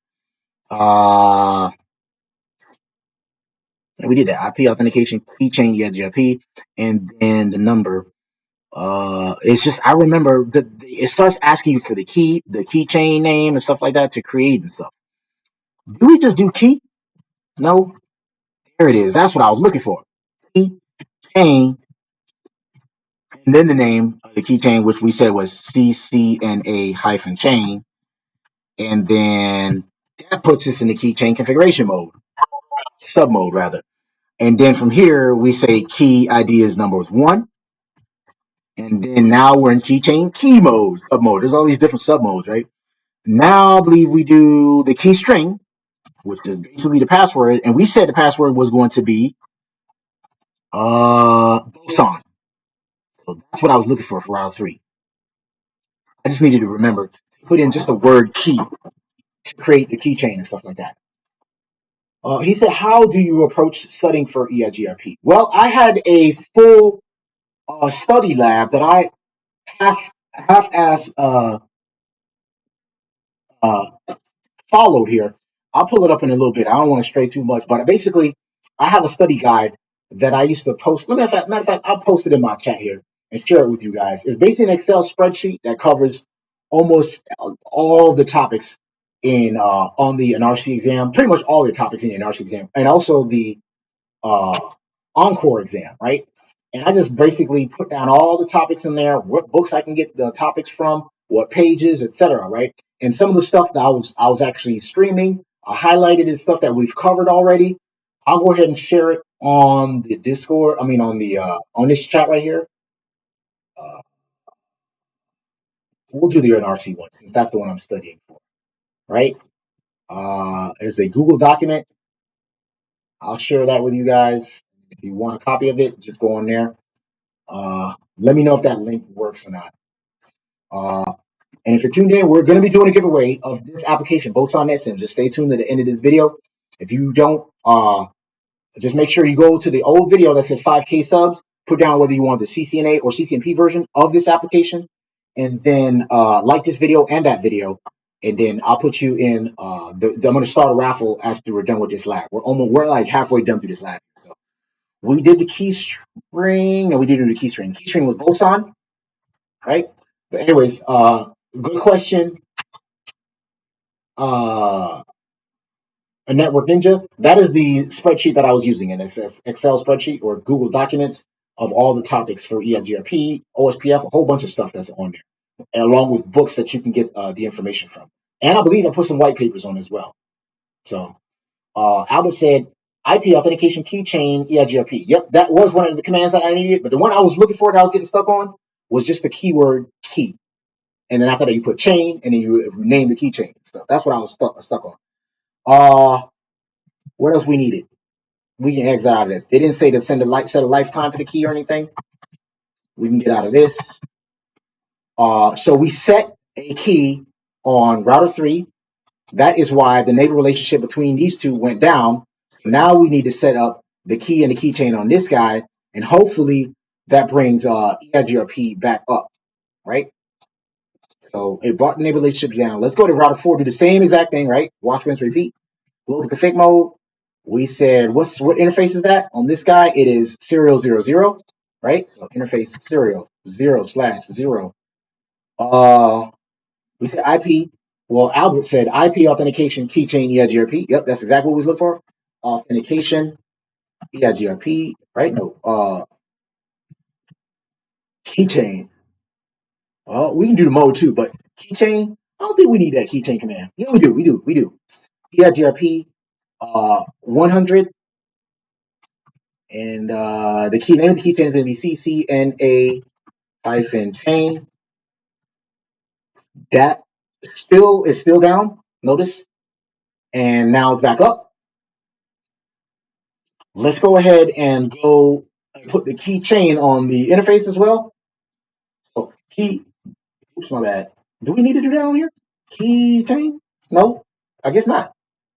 We did that IP authentication keychain EIGRP, and then the number. It's just I remember that it starts asking you for the keychain name and stuff like that to create and stuff. Do we just do key? No, there it is. That's what I was looking for. Keychain, and then the name of the keychain, which we said was CCNA-chain, and then that puts us in the keychain configuration mode, sub mode rather. And then from here, we say key ID is number 1. And then now we're in keychain key mode, sub mode. There's all these different sub modes, right? Now I believe we do the key string, which is basically the password. And we said the password was going to be Boson. So that's what I was looking for round 3. I just needed to remember, put in just the word key to create the keychain and stuff like that. He said, how do you approach studying for EIGRP? Well, I had a full study lab that I half-ass followed here. I'll pull it up in a little bit. I don't want to stray too much, but basically, I have a study guide that I used to post. Matter of fact, I'll post it in my chat here and share it with you guys. It's basically an Excel spreadsheet that covers almost all the topics in on the NRC exam, pretty much all the topics in the NRC exam, and also the uh, Encore exam, right? And I just basically put down all the topics in there, what books I can get the topics from, what pages, etc. Right? And some of the stuff that I was actually streaming, I highlighted is stuff that we've covered already. I'll go ahead and share it on the Discord. I mean, on the on this chat right here. Uh, we'll do the NRC one because that's the one I'm studying for, right? There's a Google document. I'll share that with you guys. If you want a copy of it, just go on there. Let me know if that link works or not. And if you're tuned in, we're going to be doing a giveaway of this application, Boson Netsim. Just stay tuned to the end of this video. If you don't, just make sure you go to the old video that says 5K subs, put down whether you want the CCNA or CCNP version of this application, and then like this video and that video. And then I'll put you in, I'm going to start a raffle after we're done with this lab. We're like halfway done through this lab. So we did the key string. No, we didn't do the key string. Key string was Boson, right? But anyways, good question. A Network Ninja. That is the spreadsheet that I was using, an Excel spreadsheet or Google Documents of all the topics for EIGRP, OSPF, a whole bunch of stuff that's on there, and along with books that you can get the information from. And I believe I put some white papers on as well. So Albert said, IP authentication keychain EIGRP. Yep, that was one of the commands that I needed, but the one I was looking for that I was getting stuck on was just the keyword key. And then after that, you put chain, and then you name the keychain stuff. That's what I was stuck on. What else we needed? We can exit out of this. They didn't say to set a lifetime for the key or anything. We can get out of this. So we set a key on router 3. That is why the neighbor relationship between these two went down. Now we need to set up the key and the keychain on this guy, and hopefully that brings EIGRP back up, right? So it brought the neighbor relationship down. Let's go to router 4, do the same exact thing, right? Watch, rinse, repeat. Global config mode. We said, what interface is that? On this guy, it is serial 00, right? So interface serial 0/0. We said IP. Well, Albert said IP authentication keychain EIGRP. Yep, that's exactly what we look for. Authentication EIGRP, right? No, keychain. Well, we can do the mode too, but keychain, I don't think we need that keychain command. Yeah, we do. EIGRP 100. And the key name of the keychain is going to be CCNA-chain. That is still down. Notice, and now it's back up. Let's go ahead and go put the keychain on the interface as well. So oops, my bad. Do we need to do that on here? Keychain? No, I guess not.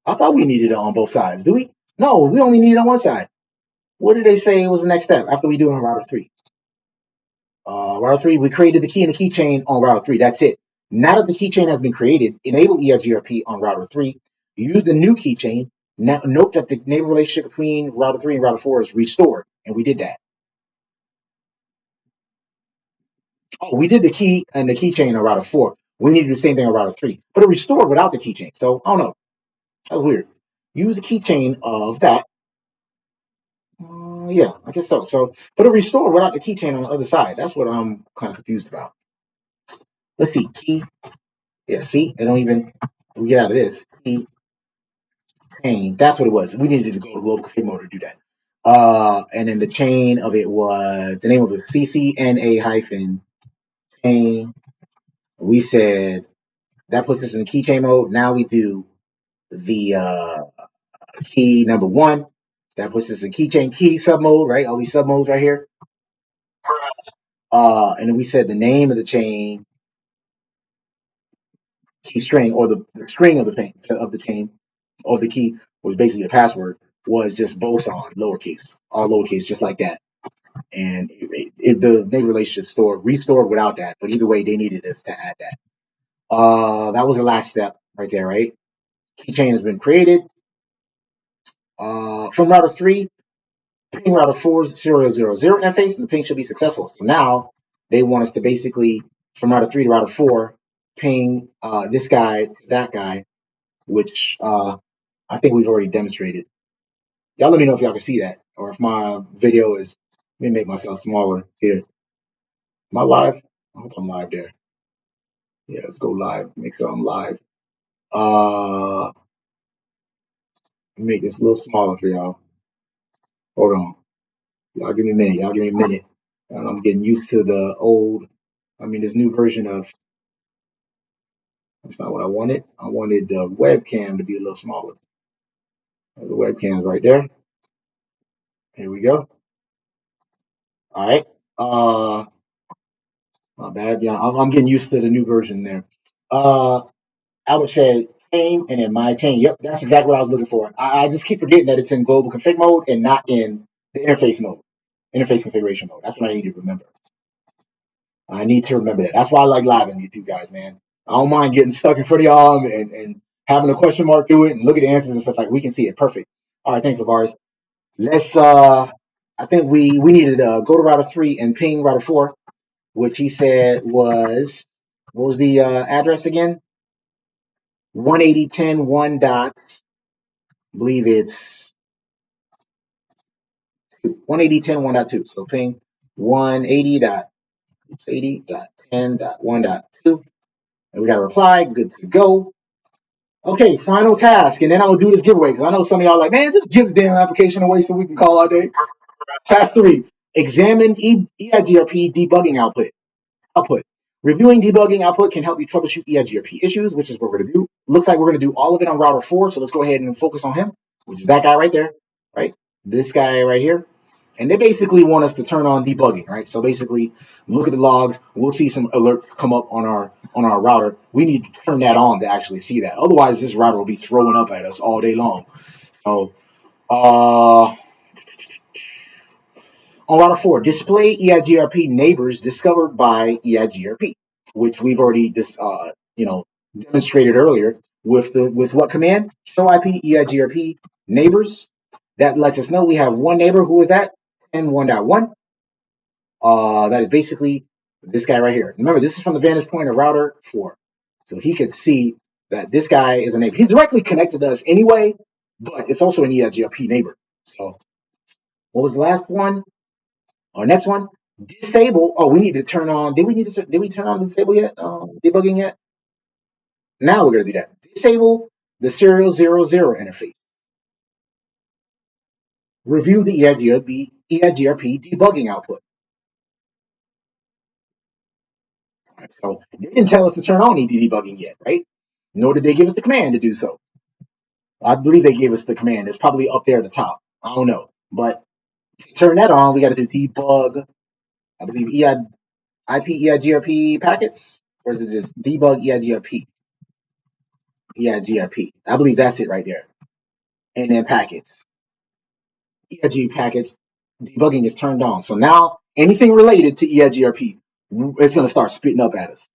I thought we needed it on both sides. Do we? No, we only need it on one side. What did they say was the next step after we do it on router 3? Router 3, we created the key and the keychain on router 3. That's it. Now that the keychain has been created, enable EIGRP on router 3. Use the new keychain. Now, note that the neighbor relationship between router 3 and router 4 is restored, and we did that. Oh, we did the key and the keychain on router 4. We need to do the same thing on router 3, but it restored without the keychain. So I don't know. That was weird. Use the keychain of that. Yeah, I guess so. So, but it restored without the keychain on the other side. That's what I'm kind of confused about. Let's see. Key. Yeah, see, I don't even, we get out of this. Key, pain, that's what it was. We needed to go to global config mode to do that. And then the chain of it was, the name of it was CCNA-chain. We said that puts us in keychain mode. Now we do the key number 1. That puts us in keychain key sub mode, right? All these sub modes right here. And then we said the name of the chain key string, or the string of the chain or the key was basically the password, was just Boson, lowercase, all lowercase, just like that. And the neighbor relationship restored without that, but either way, they needed us to add that. That was the last step right there, right? Keychain has been created. From router 3, ping router 4's 000 interface, and the ping should be successful. So now they want us to basically, from router 3 to router 4, ping this guy to that guy, which I think we've already demonstrated. Y'all let me know if y'all can see that, or if my video is, let me make myself smaller here. Am I live? I hope I'm live there. Yeah, let's go live. Make sure I'm live. Make this a little smaller for y'all. Hold on. Y'all give me a minute. And I'm getting used to this new version of, that's not what I wanted. I wanted the webcam to be a little smaller. The webcam's right there. Here we go. All right. My bad. Yeah, I'm getting used to the new version there. I would say chain and then my chain. Yep, that's exactly what I was looking for. I just keep forgetting that it's in global config mode and not in the interface mode, interface configuration mode. That's what I need to remember. I need to remember that. That's why I like live with you guys, man. I don't mind getting stuck in front of y'all and having a question mark through it and look at the answers and stuff. Like, we can see it perfect. All right, thanks, Lavaris. Let's I think we needed to go to router 3 and ping router 4, which he said was, what was the address again? 180.10.1 dot, I believe it's 180.10.1.2. So ping 180.10.1.2. And we got a reply. Good to go. Okay, final task. And then I'll do this giveaway, because I know some of y'all are like, man, just give the damn application away so we can call all day. Task 3. Examine EIGRP debugging output. Reviewing debugging output can help you troubleshoot EIGRP issues, which is what we're going to do. Looks like we're going to do all of it on router 4, so let's go ahead and focus on him, which is that guy right there, right? This guy right here. And they basically want us to turn on debugging, right? So basically, look at the logs. We'll see some alerts come up on our router. We need to turn that on to actually see that. Otherwise, this router will be throwing up at us all day long. So, on router 4, display EIGRP neighbors discovered by EIGRP, which we've already demonstrated earlier with what command? Show IP EIGRP neighbors. That lets us know we have one neighbor. Who is that? N1.1. That is basically this guy right here. Remember, this is from the vantage point of router 4. So he could see that this guy is a neighbor. He's directly connected to us anyway, but it's also an EIGRP neighbor. So what was the last one? Our next one, disable. Oh, we need to turn on. Did we turn on the disable yet? Debugging yet? Now we're going to do that. Disable the 000 interface. Review the EIGRP debugging output. Right, so they didn't tell us to turn on ED debugging yet, right? Nor did they give us the command to do so. I believe they gave us the command. It's probably up there at the top. I don't know. But to turn that on, we got to do debug, I believe, IP EIGRP packets, or is it just debug EIGRP? EIGRP. I believe that's it right there. And then packets. EIGRP packets, debugging is turned on. So now anything related to EIGRP, it's going to start spitting out at us.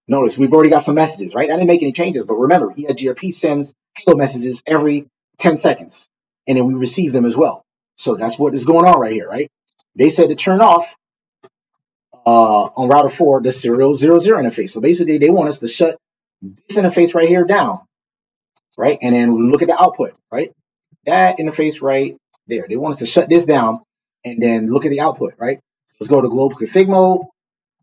Notice we've already got some messages, right? I didn't make any changes, but remember, EIGRP sends hello messages every 10 seconds, and then we receive them as well. So that's what is going on right here, right? They said to turn off on router 4 the 000 interface. So basically, they want us to shut this interface right here down, right? And then we look at the output, right? That interface right there. They want us to shut this down and then look at the output, right? Let's go to global config mode,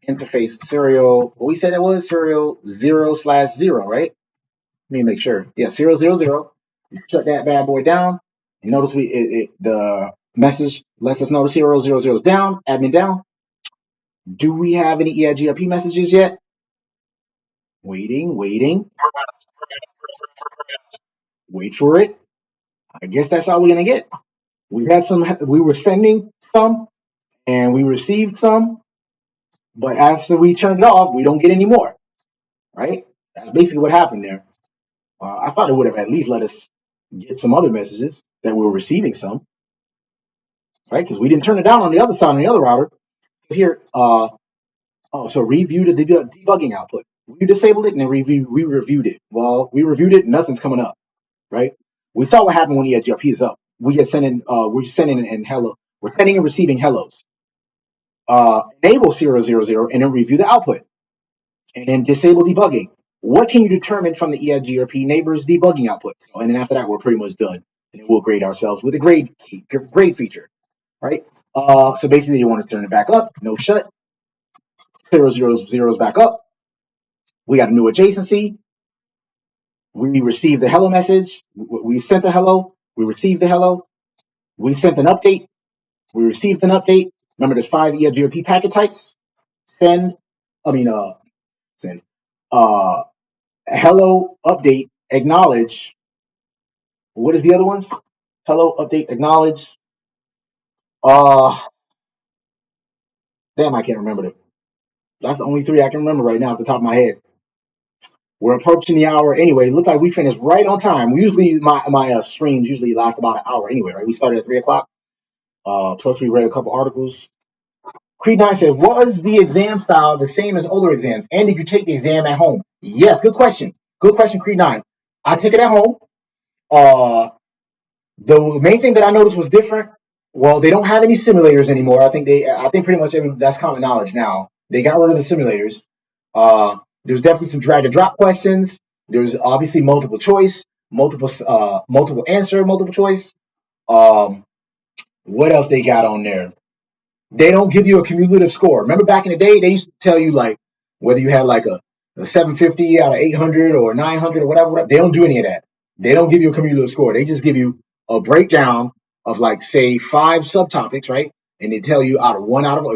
interface serial. What we said it was serial 0/0, right? Let me make sure. Yeah, 000. Shut that bad boy down, You notice the message lets us know the 000 is down, admin down. Do we have any EIGRP messages yet? Waiting. Wait for it. I guess that's all we're gonna get. We were sending some and we received some, but after we turned it off, we don't get any more. Right? That's basically what happened there. I thought it would have at least let us get some other messages that we were receiving some, right? Because we didn't turn it down on the other side, on the other router. Here, so review the debugging output. We disabled it and then we reviewed it. Well, we reviewed it, nothing's coming up, right? We saw what happened when EIGRP is up. We're sending and receiving hellos. Enable 000 and then review the output. And then disable debugging. What can you determine from the EIGRP neighbor's debugging output? And then after that, we're pretty much done. And then we'll grade ourselves with a grade feature, right? So basically, you want to turn it back up, no shut, 000 back up. We got a new adjacency. We received the hello message. We sent the hello. We received the hello. We sent an update. We received an update. Remember, there's 5 EIGRP packet types. Send. Hello, update, acknowledge. What is the other ones? Hello, update, acknowledge. Damn, I can't remember them. That's the only 3 I can remember right now off the top of my head. We're approaching the hour anyway. It looks like we finished right on time. Usually my streams usually last about an hour anyway, right? We started at 3 o'clock. Plus we read a couple articles. Creed 9 says, was the exam style the same as older exams? And did you take the exam at home? Yes, good question. Good question, Creed 9. I took it at home. The main thing that I noticed was different. Well, they don't have any simulators anymore. I think pretty much that's common knowledge now. They got rid of the simulators. There's definitely some drag and drop questions. There's obviously multiple choice, multiple answer, multiple choice. What else they got on there? They don't give you a cumulative score. Remember back in the day, they used to tell you like whether you had like a 750 out of 800 or 900 or whatever. They don't do any of that. They don't give you a cumulative score. They just give you a breakdown of like say 5 subtopics, right? And they tell you out of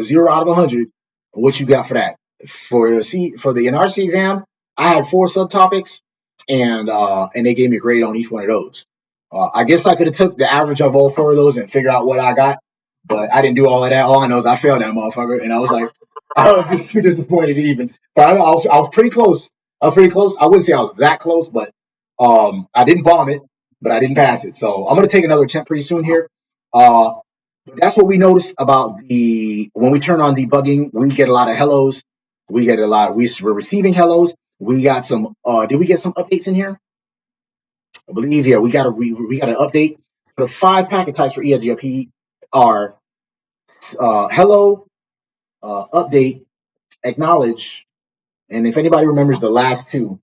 0 out of 100 what you got for that. For the NRC exam, I had 4 subtopics, and they gave me a grade on each one of those. I guess I could have took the average of all 4 of those and figure out what I got, but I didn't do all of that. All I know is I failed that motherfucker, and I was just too disappointed even. But I was pretty close. I wouldn't say I was that close, but I didn't bomb it, but I didn't pass it. So I'm gonna take another attempt pretty soon here. That's what we noticed about when we turn on debugging, we get a lot of hellos. We're receiving hellos. We got some. Did we get some updates in here? I believe, yeah, we got an update. The 5 packet types for EIGRP are hello, update, acknowledge, and if anybody remembers the last 2,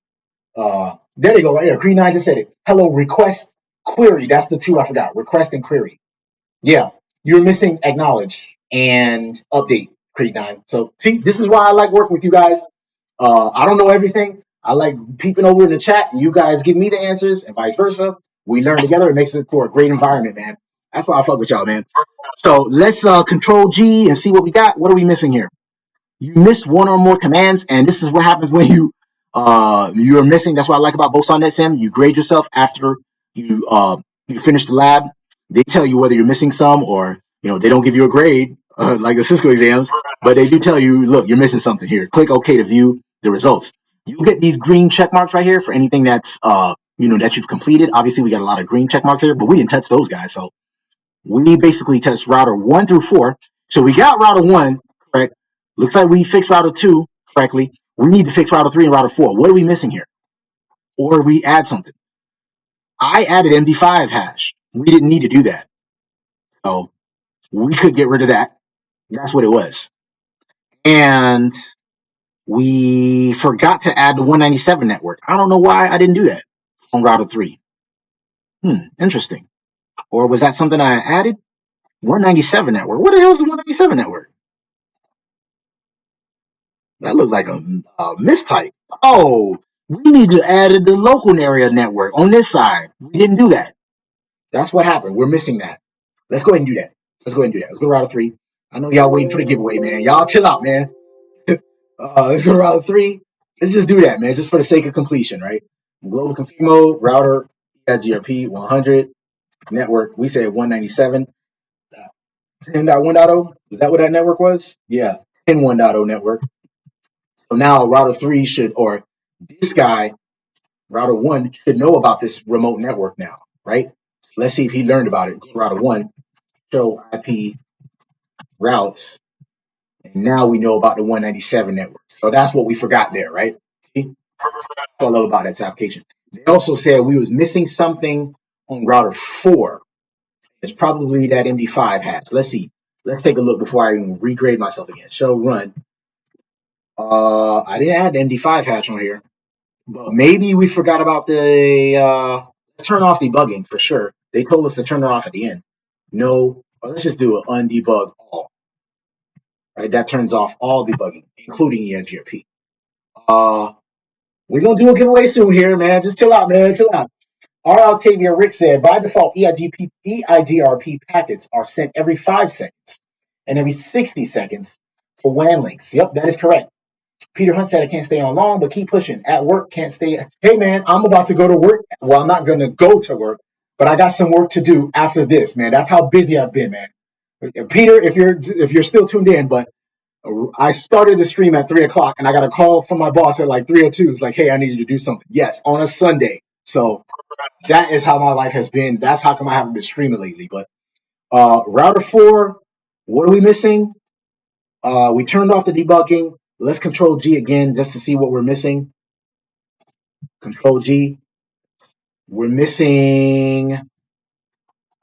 there they go right there. Creed 9 just said it. Hello, request, query. That's the 2 I forgot. Request and query. Yeah, you're missing acknowledge and update, Creed 9. So see, this is why I like working with you guys. I don't know everything. I like peeping over in the chat, and you guys give me the answers, and vice versa. We learn together. It makes it for a great environment, man. That's why I fuck with y'all, man. So let's Control G and see what we got. What are we missing here? You missed 1 or more commands, and this is what happens when you're missing. That's what I like about Boson Netsim. You grade yourself after you finish the lab. They tell you whether you're missing some, or they don't give you a grade like the Cisco exams, but they do tell you, look, you're missing something here. Click OK to view the results. You get these green check marks right here for anything that's that you've completed. Obviously, we got a lot of green check marks here, but we didn't touch those guys. So we basically touched router 1 through 4. So we got router 1 correct. Looks like we fixed router 2 correctly. We need to fix router 3 and router 4. What are we missing here? Or we add something. I added MD5 hash. We didn't need to do that. So we could get rid of that. That's what it was. And we forgot to add the 197 network. I don't know why I didn't do that on router 3. Interesting. Or was that something I added? 197 network. What the hell is the 197 network? That looked like a mistype. Oh, we need to add the local area network on this side. We didn't do that. That's what happened. We're missing that. Let's go ahead and do that. Let's go to router 3. I know y'all waiting for the giveaway, man. Y'all chill out, man. Let's go to router 3. Let's just do that, man, just for the sake of completion, right? Global config mode, router, EIGRP 100, network, we said 197. 10.1.0, is that what that network was? Yeah, 10.1.0 network. So now router 3 should, or this guy, router 1, should know about this remote network now, right? Let's see if he learned about it. Router 1, show IP routes, and now we know about the 197 network. So that's what we forgot there, right? See? That's what I love about that application. They also said we was missing something on router 4. It's probably that MD5 hash. Let's see. Let's take a look before I even regrade myself again. Show run. I didn't add the MD5 hash on here, but maybe we forgot about the turn off debugging for sure. They told us to turn it off at the end. No, let's just do an undebug all. Right, that turns off all debugging, including EIGRP. We're gonna do a giveaway soon here, man. Just chill out, man. Chill out. R. Octavia Rick said, by default, EIGRP packets are sent every 5 seconds and every 60 seconds for WAN links. Yep, that is correct. Peter Hunt said, I can't stay on long, but keep pushing. At work, can't stay. Hey, man, I'm about to go to work. Well, I'm not going to go to work, but I got some work to do after this, man. That's how busy I've been, man. Peter, if you're still tuned in, but I started the stream at 3 o'clock, and I got a call from my boss at like 3:02. It's like, hey, I need you to do something. Yes, on a Sunday. So that is how my life has been. That's how come I haven't been streaming lately. But router 4, what are we missing? We turned off the debugging. Let's control G again just to see what we're missing. Control G. We're missing.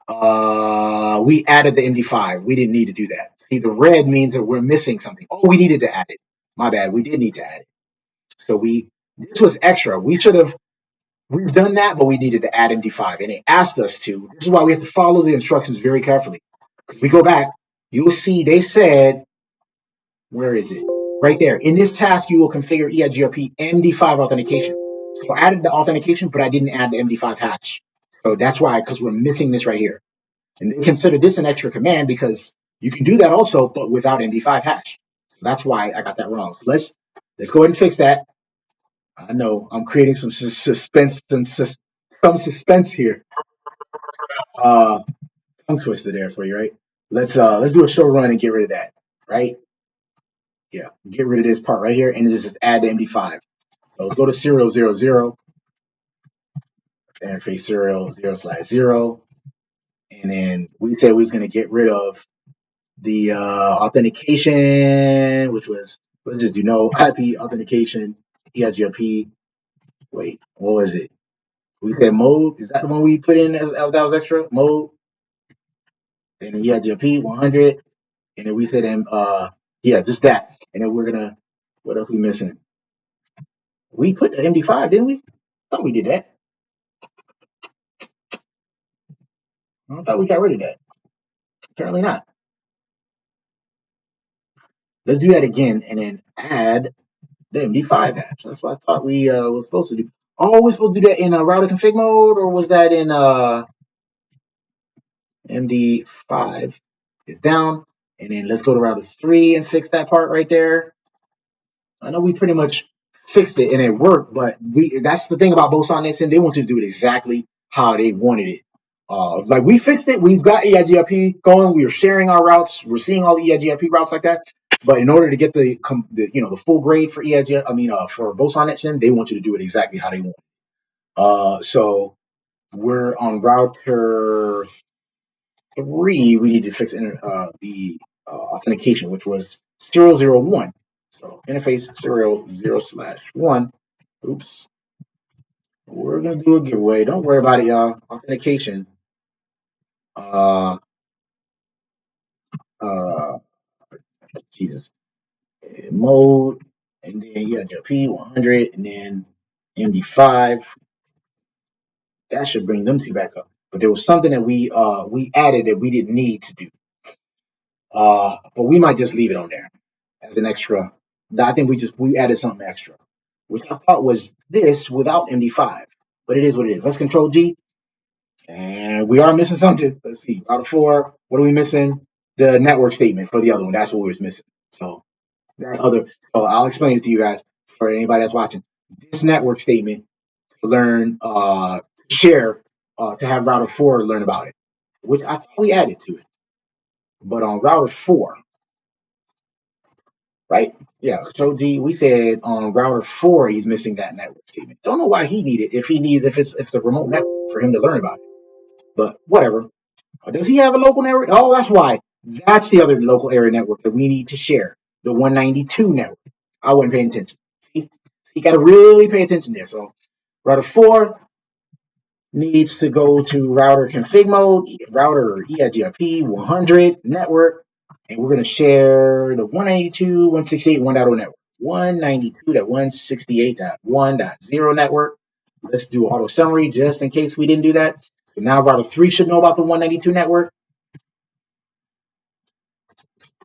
We added the MD5. We didn't need to do that. See, the red means that we're missing something. Oh, we needed to add it. My bad. We did need to add it. So this was extra. We've done that, but we needed to add MD5, and it asked us to. This is why we have to follow the instructions very carefully. If we go back, you'll see they said, where is it? Right there. In this task, you will configure EIGRP MD5 authentication. So I added the authentication, but I didn't add the MD5 hash. So that's why, because we're missing this right here. And they consider this an extra command because you can do that also, but without MD5 hash. So that's why I got that wrong. Let's go ahead and fix that. I know I'm creating some suspense, some suspense here. Tongue twister there for you, right? Let's do a show run and get rid of that, right? Yeah, get rid of this part right here and just add the MD5. So let's go to serial 00, interface serial 0/0, and then we said we was gonna get rid of the authentication, which was, let's just do no IP authentication, EIGRP. Wait, what was it? We said mode. Is that the one we put in that was extra? Mode. And then EIGRP 100. And then we said yeah, just that. And then we're gonna, what else we missing? We put the MD5, didn't we? I thought we did that. I thought we got rid of that. Apparently not. Let's do that again and then add the MD5 hash. That's what I thought we was supposed to do. Oh, we're supposed to do that in router config mode, or was that in MD5 is down? And then let's go to router 3 and fix that part right there. I know we pretty much fixed it and it worked, but that's the thing about Boson Netsim. They want you to do it exactly how they wanted it. Like we fixed it. We've got EIGRP going. We are sharing our routes. We're seeing all the EIGRP routes like that. But in order to get the full grade for for Boson Netsim, they want you to do it exactly how they want. So we're on router 3. We need to fix the authentication, which was 001. So interface serial 0/1. Oops. We're gonna do a giveaway. Don't worry about it, y'all. Authentication. Jesus. Mode, and then you got your P100, and then MD5. That should bring them two back up. But there was something that we added that we didn't need to do. But we might just leave it on there as an extra. I think we added something extra, which I thought was this without MD5. But it is what it is. Let's control G. And we are missing something. Let's see. Router 4, what are we missing? The network statement for the other one. That's what we was missing. So that other, so I'll explain it to you guys for anybody that's watching. This network statement to learn, share, to have router 4 learn about it, which I thought we added to it. But on router 4, right? Yeah, so G, we said on router 4 he's missing that network statement. Don't know why he needed if it's a remote network for him to learn about it. But whatever. Does he have a local network? Oh, that's why. That's the other local area network that we need to share. The 192 network. I wasn't paying attention. See, you got to really pay attention there. So router 4 needs to go to router config mode, router EIGRP 100 network, and we're going to share the 192.168.1.0 network. 192.168.1.0 network. Let's do auto summary just in case we didn't do that. So now router 3 should know about the 192 network.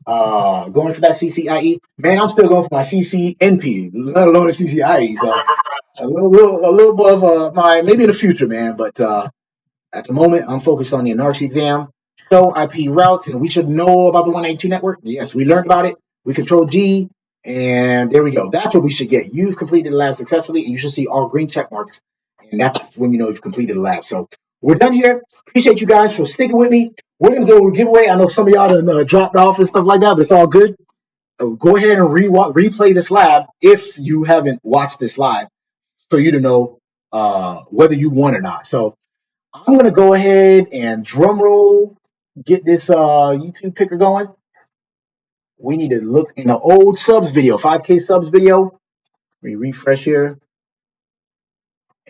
Going for that CCIE. Man, I'm still going for my CCNP, let alone the CCIE. So a little above my, maybe in the future, man. But at the moment, I'm focused on the NARSI exam. Show IP routes, and we should know about the 192 network. Yes, we learned about it. We control G, and there we go. That's what we should get. You've completed the lab successfully, and you should see all green check marks, and that's when you know you've completed the lab. So we're done here. Appreciate you guys for sticking with me. We're gonna do a giveaway. I know some of y'all done dropped off and stuff like that, but it's all good. Go ahead and replay this lab if you haven't watched this live, so you to know whether you won or not. So I'm gonna go ahead and drum roll, get this YouTube picker going. We need to look in the old subs video, 5K subs video. Let me refresh here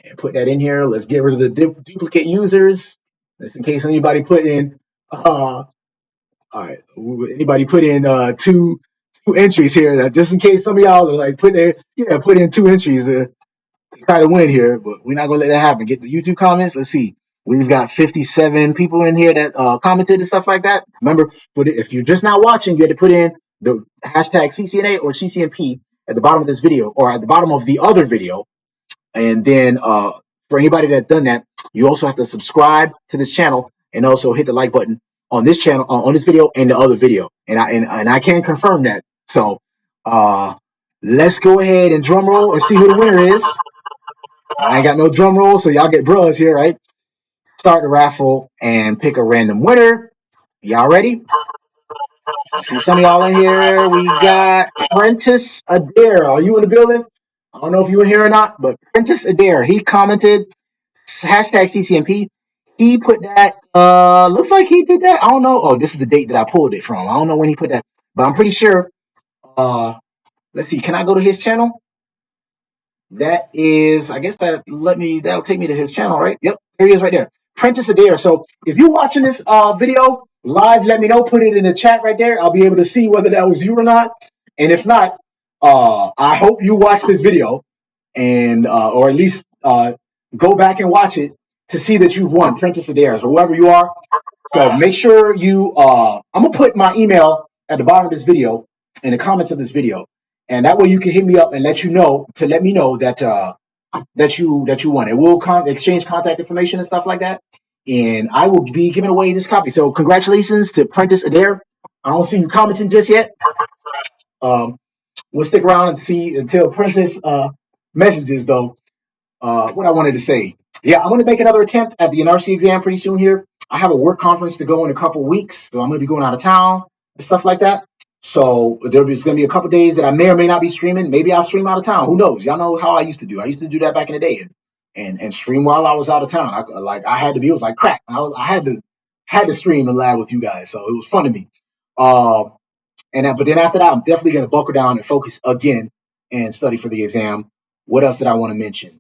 and put that in here. Let's get rid of the duplicate users, just in case anybody put in. All right, anybody put in two entries here? Just in case some of y'all are like put in 2 entries to try to win here, but we're not gonna let that happen. Get the YouTube comments. Let's see. We've got 57 people in here that commented and stuff like that. Remember, if you're just now watching, you had to put in the hashtag CCNA or CCNP at the bottom of this video or at the bottom of the other video. And then for anybody that's done that, you also have to subscribe to this channel and also hit the like button on this channel, on this video and the other video. And I can confirm that. So let's go ahead and drum roll and see who the winner is. I ain't got no drum roll, so y'all get bruhs here, right? Start the raffle and pick a random winner. Y'all ready? I see some of y'all in here. We got Prentiss Adair. Are you in the building? I don't know if you were here or not, but Prentiss Adair, he commented hashtag CCNP. He put that, looks like he did that. I don't know. Oh, this is the date that I pulled it from. I don't know when he put that, but I'm pretty sure. Let's see. Can I go to his channel? That is, I guess that'll take me to his channel, right? Yep, there he is right there. Prentiss Adair. So if you're watching this video live, let me know. Put it in the chat right there. I'll be able to see whether that was you or not. And if not, I hope you watch this video and or at least go back and watch it to see that you've won. Prentiss Adair, so whoever you are. So make sure you. I'm gonna put my email at the bottom of this video in the comments of this video. And that way you can hit me up and let me know that that you won. And we'll exchange contact information and stuff like that. And I will be giving away this copy. So congratulations to Prentiss Adair. I don't see you commenting just yet. We'll stick around and see until Prentiss messages though. What I wanted to say. Yeah, I'm going to make another attempt at the ENARSI exam pretty soon here. I have a work conference to go in a couple weeks, so I'm going to be going out of town and stuff like that. So there's going to be a couple days that I may or may not be streaming. Maybe I'll stream out of town. Who knows? Y'all know how I used to do. I used to do that back in the day and stream while I was out of town. I had to be. It was like crack. I had to stream and lab with you guys. So it was fun to me. But then after that, I'm definitely going to buckle down and focus again and study for the exam. What else did I want to mention?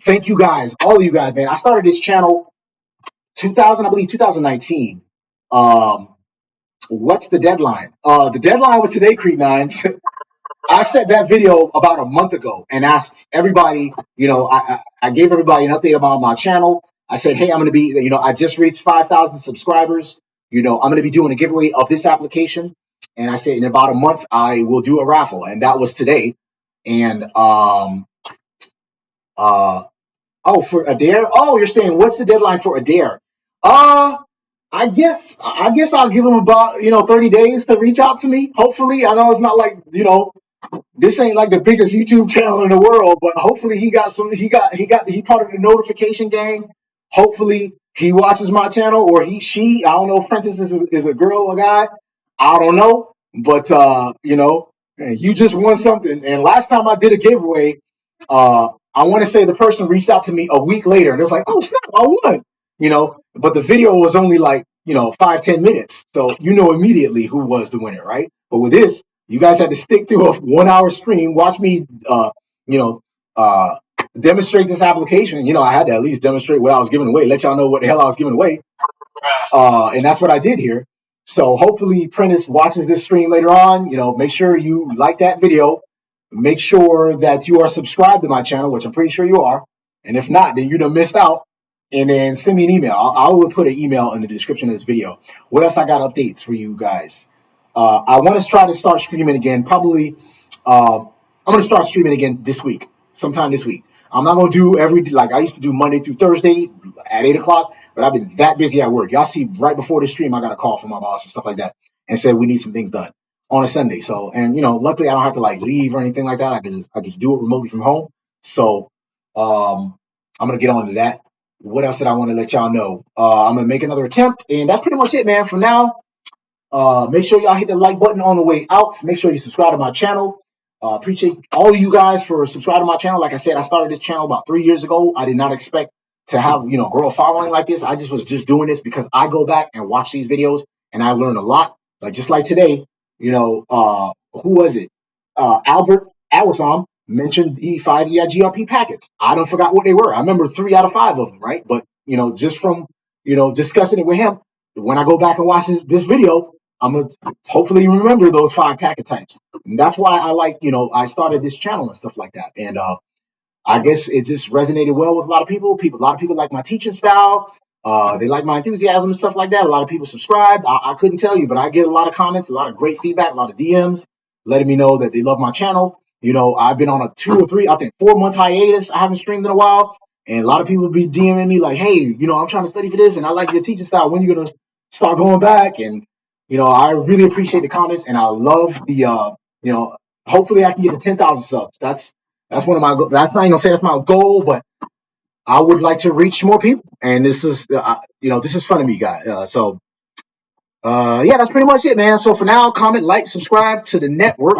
Thank you guys, all of you guys, man. I started this channel 2019. What's the deadline? The deadline was today, Creek 9. I set that video about a month ago and asked everybody, I gave everybody an update about my channel. I said, hey, I'm going to be, I just reached 5,000 subscribers. I'm going to be doing a giveaway of this application. And I said, in about a month, I will do a raffle. And that was today. And Oh, for Adair? Oh, you're saying what's the deadline for Adair? I guess I'll give him about 30 days to reach out to me. Hopefully, I know it's not like this ain't like the biggest YouTube channel in the world, but hopefully he part of the notification gang. Hopefully he watches my channel, or she. I don't know if Prentiss is a girl or a guy. I don't know, but you just won something. And last time I did a giveaway, I want to say the person reached out to me a week later, and it was like, "Oh snap, I won!" But the video was only like 5-10 minutes, so immediately who was the winner, right? But with this, you guys had to stick through a 1 hour stream, watch me, you know, uh, demonstrate this application. I had to at least demonstrate what I was giving away, let y'all know what the hell I was giving away. And that's what I did here. So hopefully Prentiss watches this stream later on. Make sure you like that video. Make sure that you are subscribed to my channel, which I'm pretty sure you are. And if not, then you done missed out. And then send me an email. I will put an email in the description of this video. What else I got updates for you guys? I want to try to start streaming again. Probably, I'm going to start streaming again this week, sometime this week. I'm not going to do like I used to do Monday through Thursday at 8 o'clock, but I've been that busy at work. Y'all see right before the stream, I got a call from my boss and stuff like that and said we need some things done on a Sunday. So, and luckily I don't have to like leave or anything like that. I can just do it remotely from home. So, I'm going to get on to that. What else did I want to let y'all know? I'm going to make another attempt, and that's pretty much it, man. For now, make sure y'all hit the like button on the way out. Make sure you subscribe to my channel. Appreciate all of you guys for subscribing to my channel. Like I said, I started this channel about 3 years ago. I did not expect to have, grow a following like this. I was just doing this because I go back and watch these videos and I learn a lot. Like just like today, who was it? Albert Awasam mentioned the 5 EIGRP packets. I don't forgot what they were. I remember 3 out of 5 of them, right? But, just from, discussing it with him, when I go back and watch this video, I'm going to hopefully remember those 5 packet types. And that's why I like, I started this channel and stuff like that. And I guess it just resonated well with a lot of people. A lot of people like my teaching style. They like my enthusiasm and stuff like that. A lot of people subscribed. I couldn't tell you, but I get a lot of comments, a lot of great feedback, a lot of DMs letting me know that they love my channel. I've been on a 2 or 3, I think 4-month hiatus. I haven't streamed in a while. And a lot of people be DMing me like, hey, I'm trying to study for this and I like your teaching style. When are you going to start going back? And, I really appreciate the comments and I love the, hopefully I can get to 10,000 subs. That's one of my goals. That's not even gonna say that's my goal, but I would like to reach more people. And this is, this is fun to me, guys. Yeah, that's pretty much it, man. So for now, comment, like, subscribe to the network.